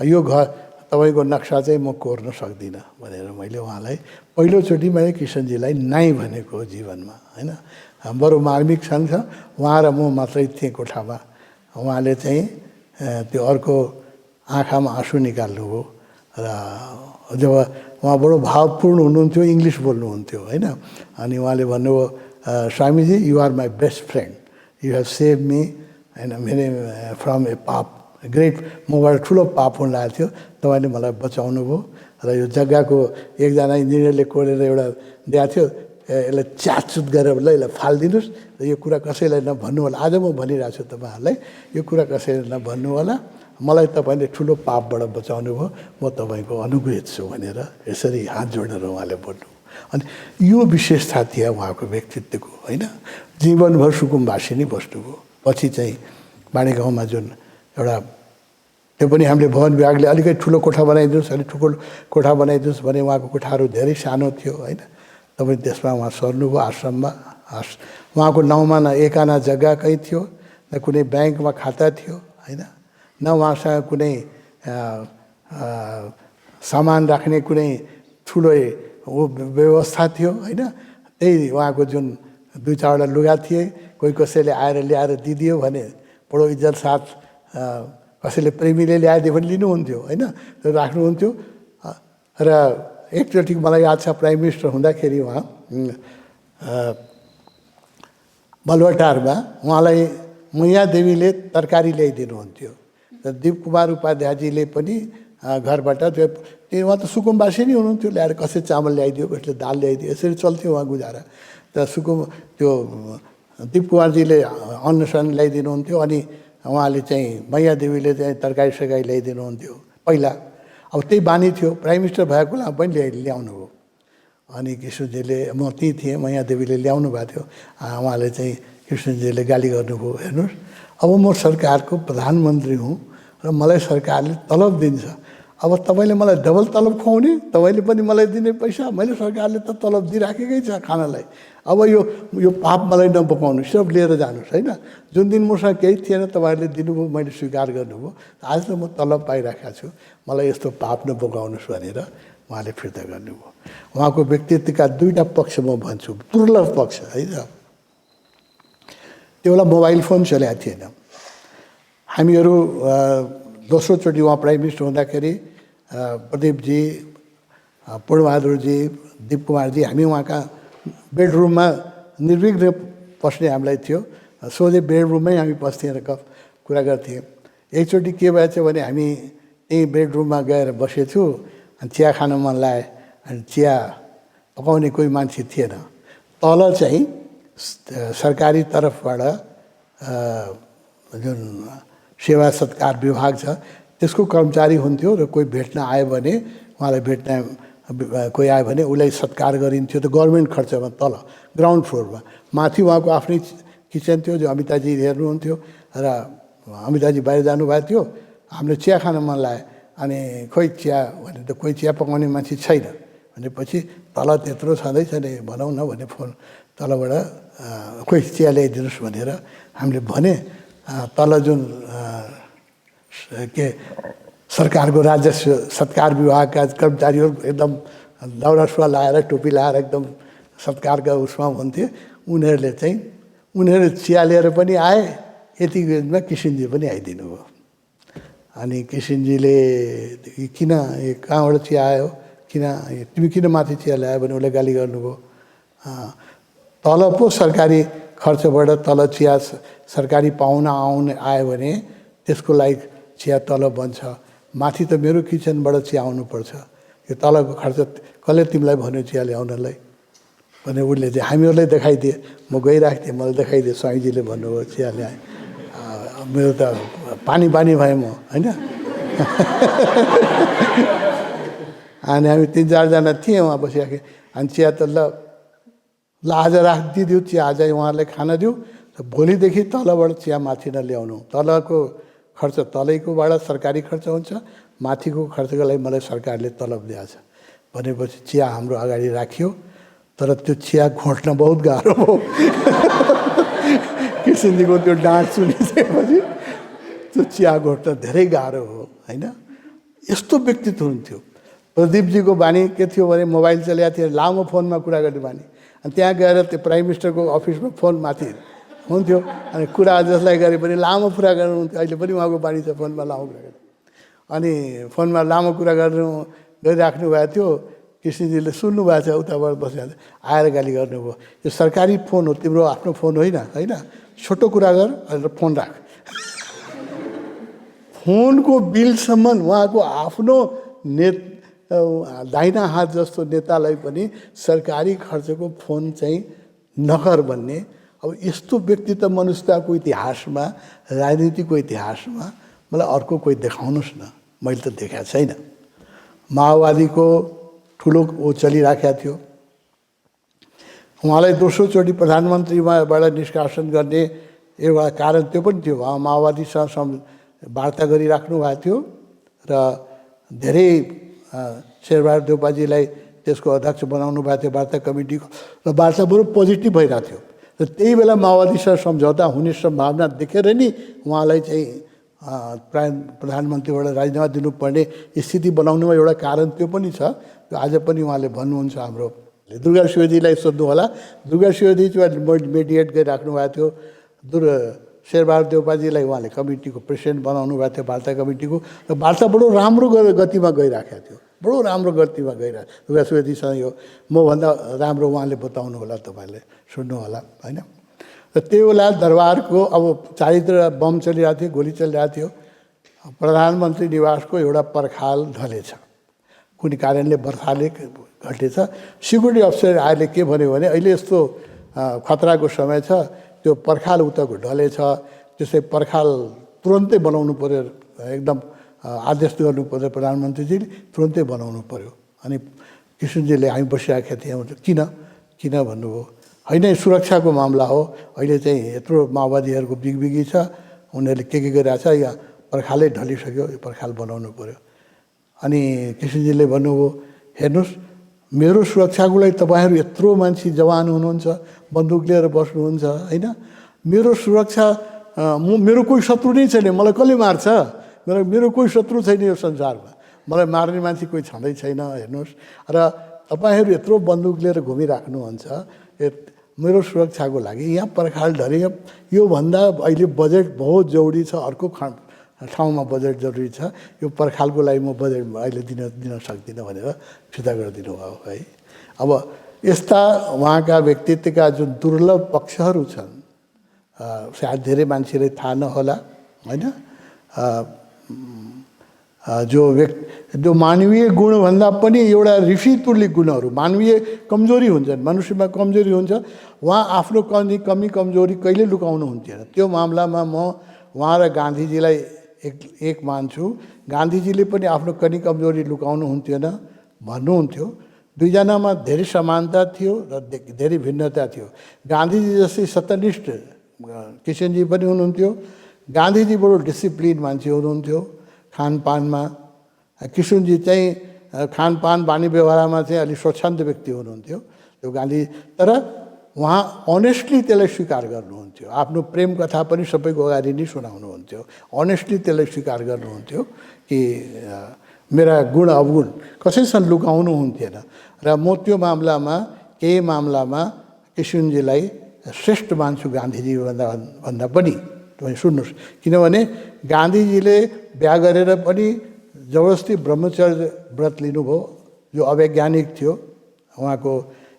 यो घर तपाईँको नक्सा चाहिँ म कोर्न सक्दिनँ भनेर मैले उहाँलाई पहिलोचोटि मैले किशनजीलाई नाइ भनेको जीवनमा होइन। बरु मार्मिक छन् छ, उहाँ र म मात्रै थिएँ कोठामा। उहाँले चाहिँ त्यो अर्को आँखामा आँसु निकाल्नुभयो र जब उहाँ बडो भावपूर्ण हुनुहुन्थ्यो, इङ्ग्लिस बोल्नुहुन्थ्यो होइन। अनि उहाँले भन्नुभयो, Swamiji you are my best friend, you have save me होइन, मेरो फ्रम ए पाप ग्रेट, मबाट ठुलो पाप हुन लागेको थियो, तपाईँले मलाई बचाउनु भयो। र यो जग्गाको एकजना इन्जिनियरले कोरेर एउटा दिएको थियो, यसलाई च्याचुत गरेर ल यसलाई फालिदिनुहोस्, र यो कुरा कसैलाई नभन्नु होला। आज म भनिरहेको छु तपाईँहरूलाई, यो कुरा कसैलाई नभन्नु होला, मलाई तपाईँले ठुलो पापबाट बचाउनु भयो, म तपाईँको अनुग्रहित छु भनेर यसरी हात जोडेर उहाँले भन्नु। अनि यो विशेषता थियो उहाँको व्यक्तित्वको होइन। जीवनभर सुकुम्बासी नै बस्नुभयो। पछि चाहिँ बाँडे गाउँमा जुन एउटा त्यो पनि हामीले भवन विभागले अलिकति ठुलो कोठा बनाइदिनुहोस्, अलिक ठुलो कोठा बनाइदिनुहोस् भने उहाँको कोठाहरू धेरै सानो थियो होइन। तपाईँ त्यसमा उहाँ सर्नुभयो आश्रममा। उहाँको नाउँमा न एक आना जग्गा कहीँ थियो, न कुनै ब्याङ्कमा खाता थियो होइन, न उहाँसँग कुनै सामान राख्ने कुनै ठुलो व्यवस्था थियो होइन। त्यही उहाँको जुन 2-4वटा लुगा थिए, कोही कसैले आएर ल्याएर दिदियो भने बडो इज्जत साथ, कसैले प्रेमीले ल्याइदियो भने लिनुहुन्थ्यो होइन, त्यो राख्नुहुन्थ्यो। र एकचोटि मलाई याद छ, प्राइम मिनिस्टर हुँदाखेरि उहाँ बलुवाटारमा उहाँलाई मैया देवीले तरकारी ल्याइदिनुहुन्थ्यो। र दिप कुमार उपाध्यायजीले पनि घरबाट त्यो उहाँ त सुकुम्बासी नै हुनुहुन्थ्यो, ल्याएर कसै चामल ल्याइदियो, कसैले दाल ल्याइदियो, यसरी चल्थ्यो उहाँ गुजारा। त्यो दिप कुमारजीले अन्नसन ल्याइदिनुहुन्थ्यो, अनि उहाँले चाहिँ मैया देवीले चाहिँ तरकारी सरकारी ल्याइदिनुहुन्थ्यो पहिला। अब त्यही बानी थियो, प्राइम मिनिस्टर भएको बेला पनि ल्याउनु हो। अनि कृष्णजीले, म त्यहीँ थिएँ, मैया देवीले ल्याउनु भएको थियो, उहाँले चाहिँ कृष्णजीले गाली गर्नुभयो, हेर्नुहोस् अब म सरकारको प्रधानमन्त्री हुँ र मलाई सरकारले तलब दिन्छ, अब तपाईँले मलाई डबल तलब खुवाउने, तपाईँले पनि मलाई दिने पैसा, मैले सरकारले त तलब दिइराखेकै छ खानालाई, अब यो पाप मलाई नबोकाउनु, सिर्फ लिएर जानुहोस् होइन। जुन दिन मसँग केही थिएन तपाईँहरूले दिनुभयो, मैले स्वीकार गर्नुभयो, आज त म तलब पाइराखेको छु, मलाई यस्तो पाप नबोकाउनुहोस् भनेर उहाँले फिर्ता गर्नुभयो। उहाँको व्यक्तित्वका दुईवटा पक्ष म भन्छु, दुर्लभ पक्ष है त। त्यो बेला मोबाइल फोन चलेको थिएन। हामीहरू दोस्रोचोटि उहाँ प्राइम मिनिस्टर हुँदाखेरि प्रदीपजी, पूर्णबहादुरजी, दिप कुमारजी, हामी उहाँका बेडरुममा निर्विघ्न पस्ने हामीलाई थियो, सोझै बेडरुममै हामी पस्थ्यौँ र कुरा गर्थ्यौँ। एकचोटि के भएछ भने हामी त्यही बेडरुममा गएर बसेछु, अनि चिया खान मन लाग्यो, अनि चिया पकाउने कोही मान्छे थिएन। तल चाहिँ सरकारी तर्फबाट जुन सेवा सत्कार विभाग छ त्यसको कर्मचारी हुन्थ्यो, र कोही भेट्न आयो भने उहाँलाई भेट्न कोही आयो भने उसलाई सत्कार गरिन्थ्यो। त गभर्मेन्ट खर्चमा तल ग्राउन्ड फ्लोरमा। माथि उहाँको आफ्नै किचन थियो, जो अमिताजी हेर्नुहुन्थ्यो, र अमिताजी बाहिर जानुभएको थियो। हामीले चिया खान मन लाग्यो, अनि खोइ चिया भने त कोही चिया पकाउने मान्छे छैन भनेपछि तल त्यत्रो छँदैछ नि भनौँ न भने फोन तलबाट कोही चिया ल्याइदिनुहोस् भनेर हामीले भने। तल जुन के सरकारको राजस्व सत्कार विभागका कर्मचारीहरू एकदम दौरा सुरुवाल लगाएर टोपी लगाएर एकदम सत्कारका उसमा हुन्थे। उनीहरूले चिया लिएर पनि आए। यति बेरमा किसिनजी पनि आइदिनु भयो। अनि किसिनजीले किन कहाँबाट चिया आयो, तिमी किन माथि चिया ल्यायो भने उसले गाली गर्नुभयो। तल पो सरकारी खर्चबाट तल चिया सरकारी पाहुना आयो भने त्यसको लागि चिया तल बन्छ। माथि त मेरो किचनबाट चिया आउनुपर्छ। यो तलको खर्च कसले तिमीलाई भन्यो चिया ल्याउनलाई भने उसले चाहिँ हामीहरूलाई देखाइदिए। म गइरहेको थिएँ, मलाई देखाइदिए। स्वामीजीले भन्नुभयो चिया ल्याएँ। मेरो त पानी भएँ म, होइन। अनि हामी 3-4जना थियौँ उहाँ बसिराखेँ। अनि चिया त ल आज राखिदियो चिया, आज उहाँहरूलाई खाना दिउँ, भोलिदेखि तलबाट चिया माथि नल्याउनु। तलको खर्च तलैकोबाट सरकारी खर्च हुन्छ, माथिको खर्चको लागि मलाई सरकारले तलब दिएछ भनेपछि चिया हाम्रो अगाडि राखियो। तर त्यो चिया घोट्न बहुत गाह्रो हो। किसिनजीको त्यो डाँट सुनिसकेपछि त्यो चिया घोट्न धेरै गाह्रो हो, होइन। यस्तो व्यक्तित्व हुन्थ्यो। प्रदीपजीको बानी के थियो भने मोबाइल चलेको थियो, लामो फोनमा कुरा गर्ने बानी। अनि त्यहाँ गएर त्यो प्राइम मिनिस्टरको अफिसमा फोन माथि हुन्थ्यो। अनि कुरा जसलाई गरे पनि लामो कुरा गर्नुहुन्थ्यो। अहिले पनि उहाँको बानी छ फोनमा लामो कुरा गर्नु। अनि फोनमा लामो कुरा गरिराख्नु भएको थियो। किसिनजीले सुन्नुभएको छ, उताबाट बसेर आएर गाली गर्नुभयो, यो सरकारी फोन हो, तिम्रो आफ्नो फोन होइन, होइन, छोटो कुरा गर र फोन राख। फोनको बिलसम्म उहाँको आफ्नो दाहिना हात जस्तो नेतालाई पनि सरकारी खर्चको फोन चाहिँ नगर भन्ने। अब यस्तो व्यक्ति त मनुष्यताको इतिहासमा, राजनीतिको इतिहासमा मलाई अर्को कोही देखाउनुहोस् न, मैले त देखाएको छैन। माओवादीको ठुलो ओ चलिराखेको थियो। उहाँलाई दोस्रोचोटि प्रधानमन्त्रीबाट निष्कासन गर्ने एउटा कारण त्यो पनि थियो। उहाँ माओवादीसँग वार्ता गरिराख्नु भएको थियो र धेरै शेरबहादुर देउपाजीलाई त्यसको अध्यक्ष बनाउनु भएको थियो वार्ता कमिटीको, र वार्ता बरु पोजिटिभ भइरहेको थियो। र त्यही बेला माओवादीसँग सम्झौता हुने सम्भावना देखेर नि उहाँलाई चाहिँ प्रधानमन्त्रीबाट राजीनामा दिनुपर्ने स्थिति बनाउनुमा एउटा कारण त्यो पनि छ। आज पनि उहाँले भन्नुहुन्छ। हाम्रो दुर्गा शिवजीलाई सोध्नु होला, दुर्गा शिवजी चाहिँ मेडिएट गरिराख्नु भएको थियो। शेरबहादुर देउपाजीलाई उहाँले कमिटीको प्रेसिडेन्ट बनाउनु भएको थियो, वार्ता कमिटीको। र वार्ता बडो राम्रो गतिमा गइराखेको थियो, बडो राम्रो गतिमा गइरहेको। दुर्गा शिवजीसँग यो मभन्दा राम्रो उहाँले बताउनु होला, तपाईँले सुन्नु होला, होइन। र त्यो बेला दरबारको अब चारैतिर बम चलिरहेको थियो, गोली चलिरहेको थियो। प्रधानमन्त्री निवासको एउटा पर्खाल ढलेछ, कुनै कारणले वर्षाले घटेछ। सिक्युरिटी अफिसर आएर के भन्यो भने अहिले यस्तो खतराको समय छ, त्यो पर्खाल उताको ढलेछ, त्यसै पर्खाल तुरन्तै बनाउनु पर्यो, एकदम आदेश गर्नु पर्यो प्रधानमन्त्रीजीले, तुरन्तै बनाउनु पर्यो। अनि किसिनजीले हामी बसिराखेका थियौँ, किन भन्नुभयो, होइन सुरक्षाको मामला हो, अहिले चाहिँ यत्रो माओवादीहरूको बिगबिगी छ, उनीहरूले के गरिरहेछ, यहाँ पर्खालै ढलिसक्यो, यो पर्खाल बनाउनु पर्यो। अनि किसिनजीले भन्नुभयो, हेर्नुहोस् मेरो सुरक्षाको लागि तपाईँहरू यत्रो मान्छे जवान हुनुहुन्छ, बन्दुक लिएर बस्नुहुन्छ, होइन। मेरो सुरक्षा मेरो कोही शत्रु नै छैन, मलाई कसले मार्छ, मेरो कोही शत्रु छैन यो संसारमा, मलाई मार्ने मान्छे कोही छँदै छैन, हेर्नुहोस्। र तपाईँहरू यत्रो बन्दुक लिएर घुमिराख्नुहुन्छ मेरो सुरक्षाको लागि, यहाँ पर्खाल ढले, योभन्दा अहिले बजेट बहुत जरुरी छ, अर्को ठाउँमा बजेट जरुरी छ, यो पर्खालको लागि म बजेट अहिले दिन सक्दिनँ भनेर फिर्ता गरिदिनु भयो है। अब यस्ता उहाँका व्यक्तित्वका जुन दुर्लभ पक्षहरू छन्, सायद धेरै मान्छेले थाहा नहोला, होइन। जो मानवीय गुणभन्दा पनि एउटा ऋषितुल्य गुणहरू, मानवीय कमजोरी हुन्छन्, मनुष्यमा कमजोरी हुन्छ, उहाँ आफ्नो कमी कमजोरी कहिले लुकाउनु हुन्थेन। त्यो मामलामा म उहाँ र गान्धीजीलाई एक मान्छु। गान्धीजीले पनि आफ्नो कमी कमजोरी लुकाउनु हुन्थेन, भन्नुहुन्थ्यो। दुईजनामा धेरै समानता थियो र धेरै भिन्नता थियो। गान्धीजी जस्तै सत्यनिष्ठ किसिनजी पनि हुनुहुन्थ्यो। गान्धीजी बडो डिसिप्लिन मान्छे हुनुहुन्थ्यो खानपानमा। किसिनजी चाहिँ खानपान बानी व्यवहारमा चाहिँ अलिक स्वच्छन्द व्यक्ति हुनुहुन्थ्यो त्यो गान्धी। तर उहाँ अनेस्टली त्यसलाई स्वीकार गर्नुहुन्थ्यो, आफ्नो प्रेम कथा पनि सबैको अगाडि नै सुनाउनुहुन्थ्यो, अनेस्टली त्यसलाई स्वीकार गर्नुहुन्थ्यो कि मेरा गुण अवगुण कसैसँग लुकाउनु हुन्थेन र म त्यो मामलामा केही मामलामा किशनजीलाई श्रेष्ठ मान्छु गान्धीजी भन्दा पनि। तपाईँ सुन्नुहोस्, किनभने गान्धीजीले बिहा गरेर पनि जबरजस्ती ब्रह्मचर्य व्रत लिनुभयो, जो अवैज्ञानिक थियो। उहाँको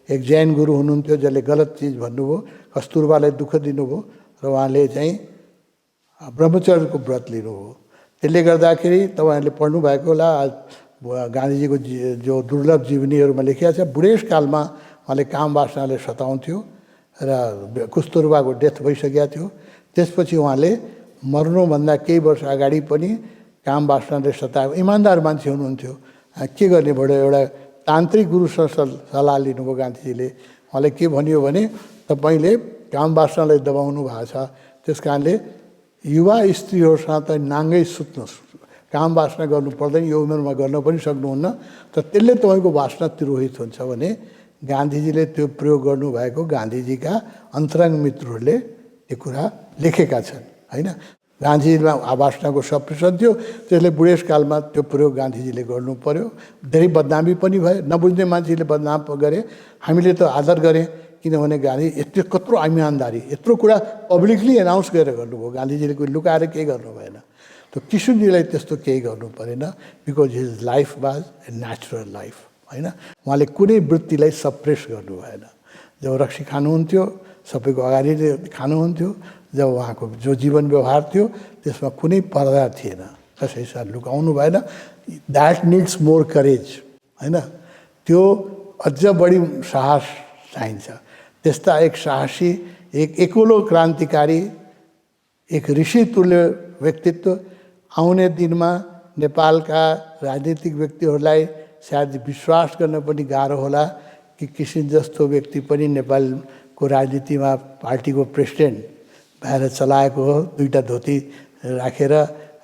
एक जैन गुरु हुनुहुन्थ्यो जसले गलत चिज भन्नुभयो, कस्तुरबालाई दुःख दिनुभयो र उहाँले चाहिँ ब्रह्मचर्यको व्रत लिनुभयो। त्यसले गर्दाखेरि तपाईँहरूले पढ्नु भएको होला, गान्धीजीको जो दुर्लभ जीवनीहरूमा लेखिएको छ, बुढेसकालमा उहाँले काम वासनाले सताउँथ्यो र कस्तुरबाको डेथ भइसकेको थियो। त्यसपछि उहाँले मर्नुभन्दा केही वर्ष अगाडि पनि काम वासनाले सतायो। इमान्दार मान्छे हुनुहुन्थ्यो, के गर्ने भयो, एउटा तान्त्रिक गुरुसँग सल्लाह लिनुभयो गान्धीजीले। उहाँले के भन्यो भने तपाईँले काम वासनालाई दबाउनु भएको छ, त्यस कारणले युवा स्त्रीहरूसँग त नाङ्गै सुत्नुहोस्, काम वासना गर्नु पर्दैन, यो उमेरमा गर्न पनि सक्नुहुन्न, तर त्यसले तपाईँको वासना तिरोहित हुन्छ भने गान्धीजीले त्यो प्रयोग गर्नुभएको गान्धीजीका अन्तरङ्ग मित्रहरूले त्यो कुरा लेखेका छन् होइन। गान्धीजीमा वासनाको सप्रेसन थियो, त्यसले बुढेसकालमा त्यो प्रयोग गान्धीजीले गर्नु पर्यो। धेरै बदनामी पनि भयो, नबुझ्ने मान्छेले बदनाम गरे, हामीले त आदर गरे, किनभने गान्धी यत्रो कत्रो इमान्दारी, यत्रो कुरा पब्लिकली एनाउन्स गरेर गर्नुभयो। गान्धीजीले कोही लुकाएर केही गर्नु भएन। त किशनजीलाई त्यस्तो केही गर्नु परेन, because his life was a natural life होइन। उहाँले कुनै वृत्तिलाई सप्रेस गर्नु भएन। जब रक्सी खानुहुन्थ्यो सबैको अगाडि खानुहुन्थ्यो, जब उहाँको जो जीवन व्यवहार थियो त्यसमा कुनै पर्दा थिएन, कसैसँग लुकाउनु भएन। द्याट निड्स मोर करेज होइन, त्यो अझ बढी साहस चाहिन्छ। त्यस्ता एक साहसी, एक एक्लो क्रान्तिकारी, एक ऋषि तुल्य व्यक्तित्व आउने दिनमा नेपालका राजनीतिक व्यक्तिहरूलाई सायद विश्वास गर्न पनि गाह्रो होला कि किसिम जस्तो व्यक्ति पनि नेपालको राजनीतिमा पार्टीको प्रेसिडेन्ट भएर चलाएको हो, दुईवटा धोती राखेर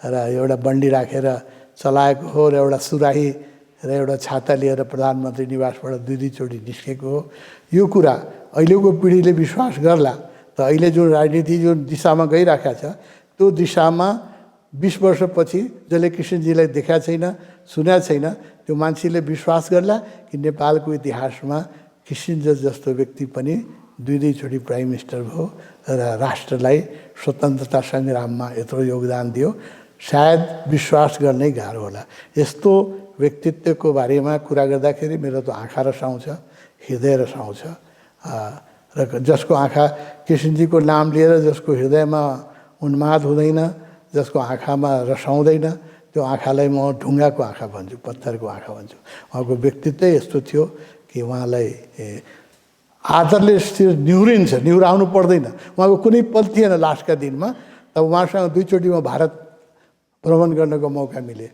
र एउटा बन्डी राखेर चलाएको हो, र एउटा सुराही र एउटा छाता लिएर प्रधानमन्त्री निवासबाट दुईचोटि निस्केको हो। यो कुरा अहिलेको पिँढीले विश्वास गर्ला त अहिले जुन राजनीति जुन दिशामा गइरहेको छ त्यो दिशामा 20 वर्षपछि जसले किशनजीलाई देखाएको छैन, सुनेको छैन, त्यो मान्छेले विश्वास गर्ला कि नेपालको इतिहासमा किसिन्जर जस्तो व्यक्ति पनि दुईचोटि प्राइम मिनिस्टर भयो र राष्ट्रलाई स्वतन्त्रता सङ्ग्राममा यत्रो योगदान दियो। सायद विश्वास गर्नै गाह्रो होला। यस्तो व्यक्तित्वको बारेमा कुरा गर्दाखेरि मेरो त आँखा रसाउँछ, हृदय रसाउँछ। र जसको आँखा किशनजीको नाम लिएर जसको हृदयमा उन्माद हुँदैन, जसको आँखामा रसाउँदैन, त्यो आँखालाई म ढुङ्गाको आँखा भन्छु, पत्थरको आँखा भन्छु। उहाँको व्यक्तित्वै यस्तो थियो कि उहाँलाई आदरले निहुरिन्छ, निहुराउनु पर्दैन। उहाँको कुनै पद थिएन लास्टका दिनमा, तब उहाँसँग दुईचोटि म भारत भ्रमण गर्नको मौका मिले।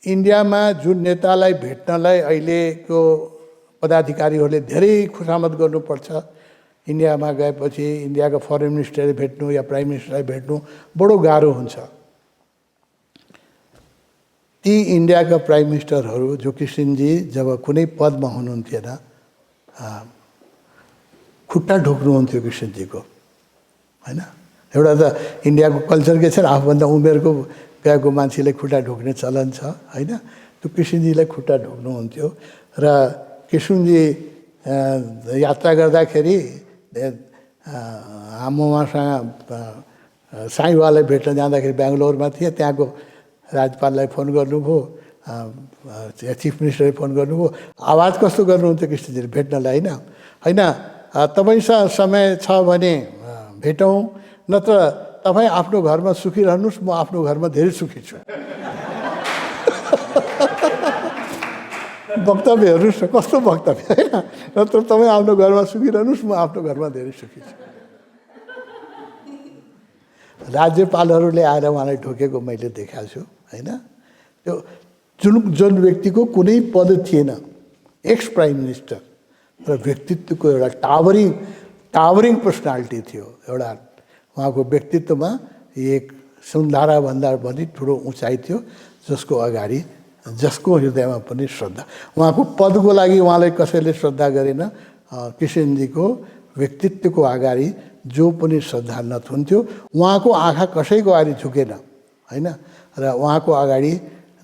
इन्डियामा जुन नेतालाई भेट्नलाई अहिलेको पदाधिकारीहरूले धेरै खुसामद गर्नुपर्छ, इन्डियामा गएपछि इन्डियाको फरेन मिनिस्टरले भेट्नु या प्राइम मिनिस्टरलाई भेट्नु बडो गाह्रो हुन्छ। ती इन्डियाका प्राइम मिनिस्टरहरू जो किशनजी जब कुनै पदमा हुनुहुन्थेन, खुट्टा ढोक्नुहुन्थ्यो किशनजीको होइन। एउटा त इन्डियाको कल्चर के छ, आफूभन्दा उमेरको गएको मान्छेले खुट्टा ढोक्ने चलन छ होइन। त्यो किशनजीलाई खुट्टा ढोक्नुहुन्थ्यो र किशनजी यात्रा गर्दाखेरि म उहाँसँग साईवालाई भेट्न जाँदाखेरि बेङ्गलोरमा थिएँ, त्यहाँको राज्यपाललाई फोन गर्नुभयो, चिफ मिनिस्टरले फोन गर्नुभयो। आवाज कस्तो गर्नुहुन्थ्यो किशनजीले भेट्नलाई होइन। होइन तपाईँसँग समय छ भने भेटौँ, नत्र तपाईँ आफ्नो घरमा सुखी रहनुहोस्, म आफ्नो घरमा धेरै सुखी छु। वक्तव्य हेर्नुहोस् न, कस्तो वक्तव्य होइन। नत्र तपाईँ आफ्नो घरमा सुखी रहनुहोस्, म आफ्नो घरमा धेरै सुखी छु। राज्यपालहरूले आएर उहाँलाई ढोकेको मैले देखाएको छु होइन। त्यो जुन व्यक्तिको कुनै पद थिएन, एक्स प्राइम मिनिस्टर, र व्यक्तित्वको एउटा टावरिङ पर्सनालिटी थियो। एउटा उहाँको व्यक्तित्वमा एक सुन्धाराभन्दा पनि ठुलो उचाइ थियो, जसको अगाडि जसको हृदयमा पनि श्रद्धा। उहाँको पदको लागि उहाँलाई कसैले श्रद्धा गरेन, किशनजीको व्यक्तित्वको अगाडि जो पनि श्रद्धा नथुन्थ्यो। उहाँको आँखा कसैको अगाडि झुकेन होइन, र उहाँको अगाडि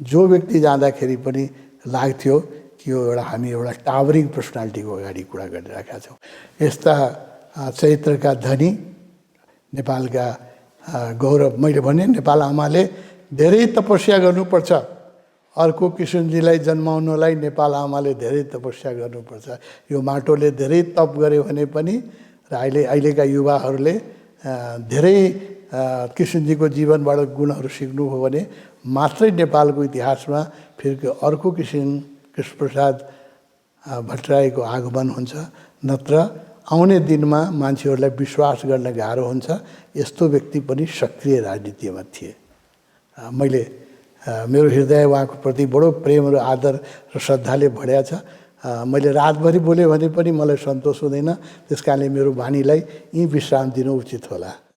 जो व्यक्ति जाँदाखेरि पनि लाग्थ्यो कि यो एउटा हामी एउटा टावरिङ पर्सनालिटीको अगाडि कुरा गरिरहेका छौँ। यस्ता चरित्रका धनी नेपालका गौरव। मैले भने नेपाल आमाले धेरै तपस्या गर्नुपर्छ, अर्को किशनजीलाई जन्माउनलाई नेपाल आमाले धेरै तपस्या गर्नुपर्छ। यो माटोले धेरै तप गर्यो भने पनि र अहिलेका युवाहरूले धेरै किशनजीको जीवनबाट गुणहरू सिक्नुभयो भने मात्रै नेपालको इतिहासमा फेरि अर्को किसिम कृष्णप्रसाद भट्टराईको आगमन हुन्छ, नत्र आउने दिनमा मान्छेहरूलाई विश्वास गर्न गाह्रो हुन्छ। यस्तो व्यक्ति पनि सक्रिय राजनीतिमा थिए। मैले मेरो हृदय उहाँको प्रति बडो प्रेम र आदर र श्रद्धाले भरिया छ। मैले रातभरि बोलेँ भने पनि मलाई सन्तोष हुँदैन, त्यस कारणले मेरो बानीलाई यहीँ विश्राम दिनु उचित होला।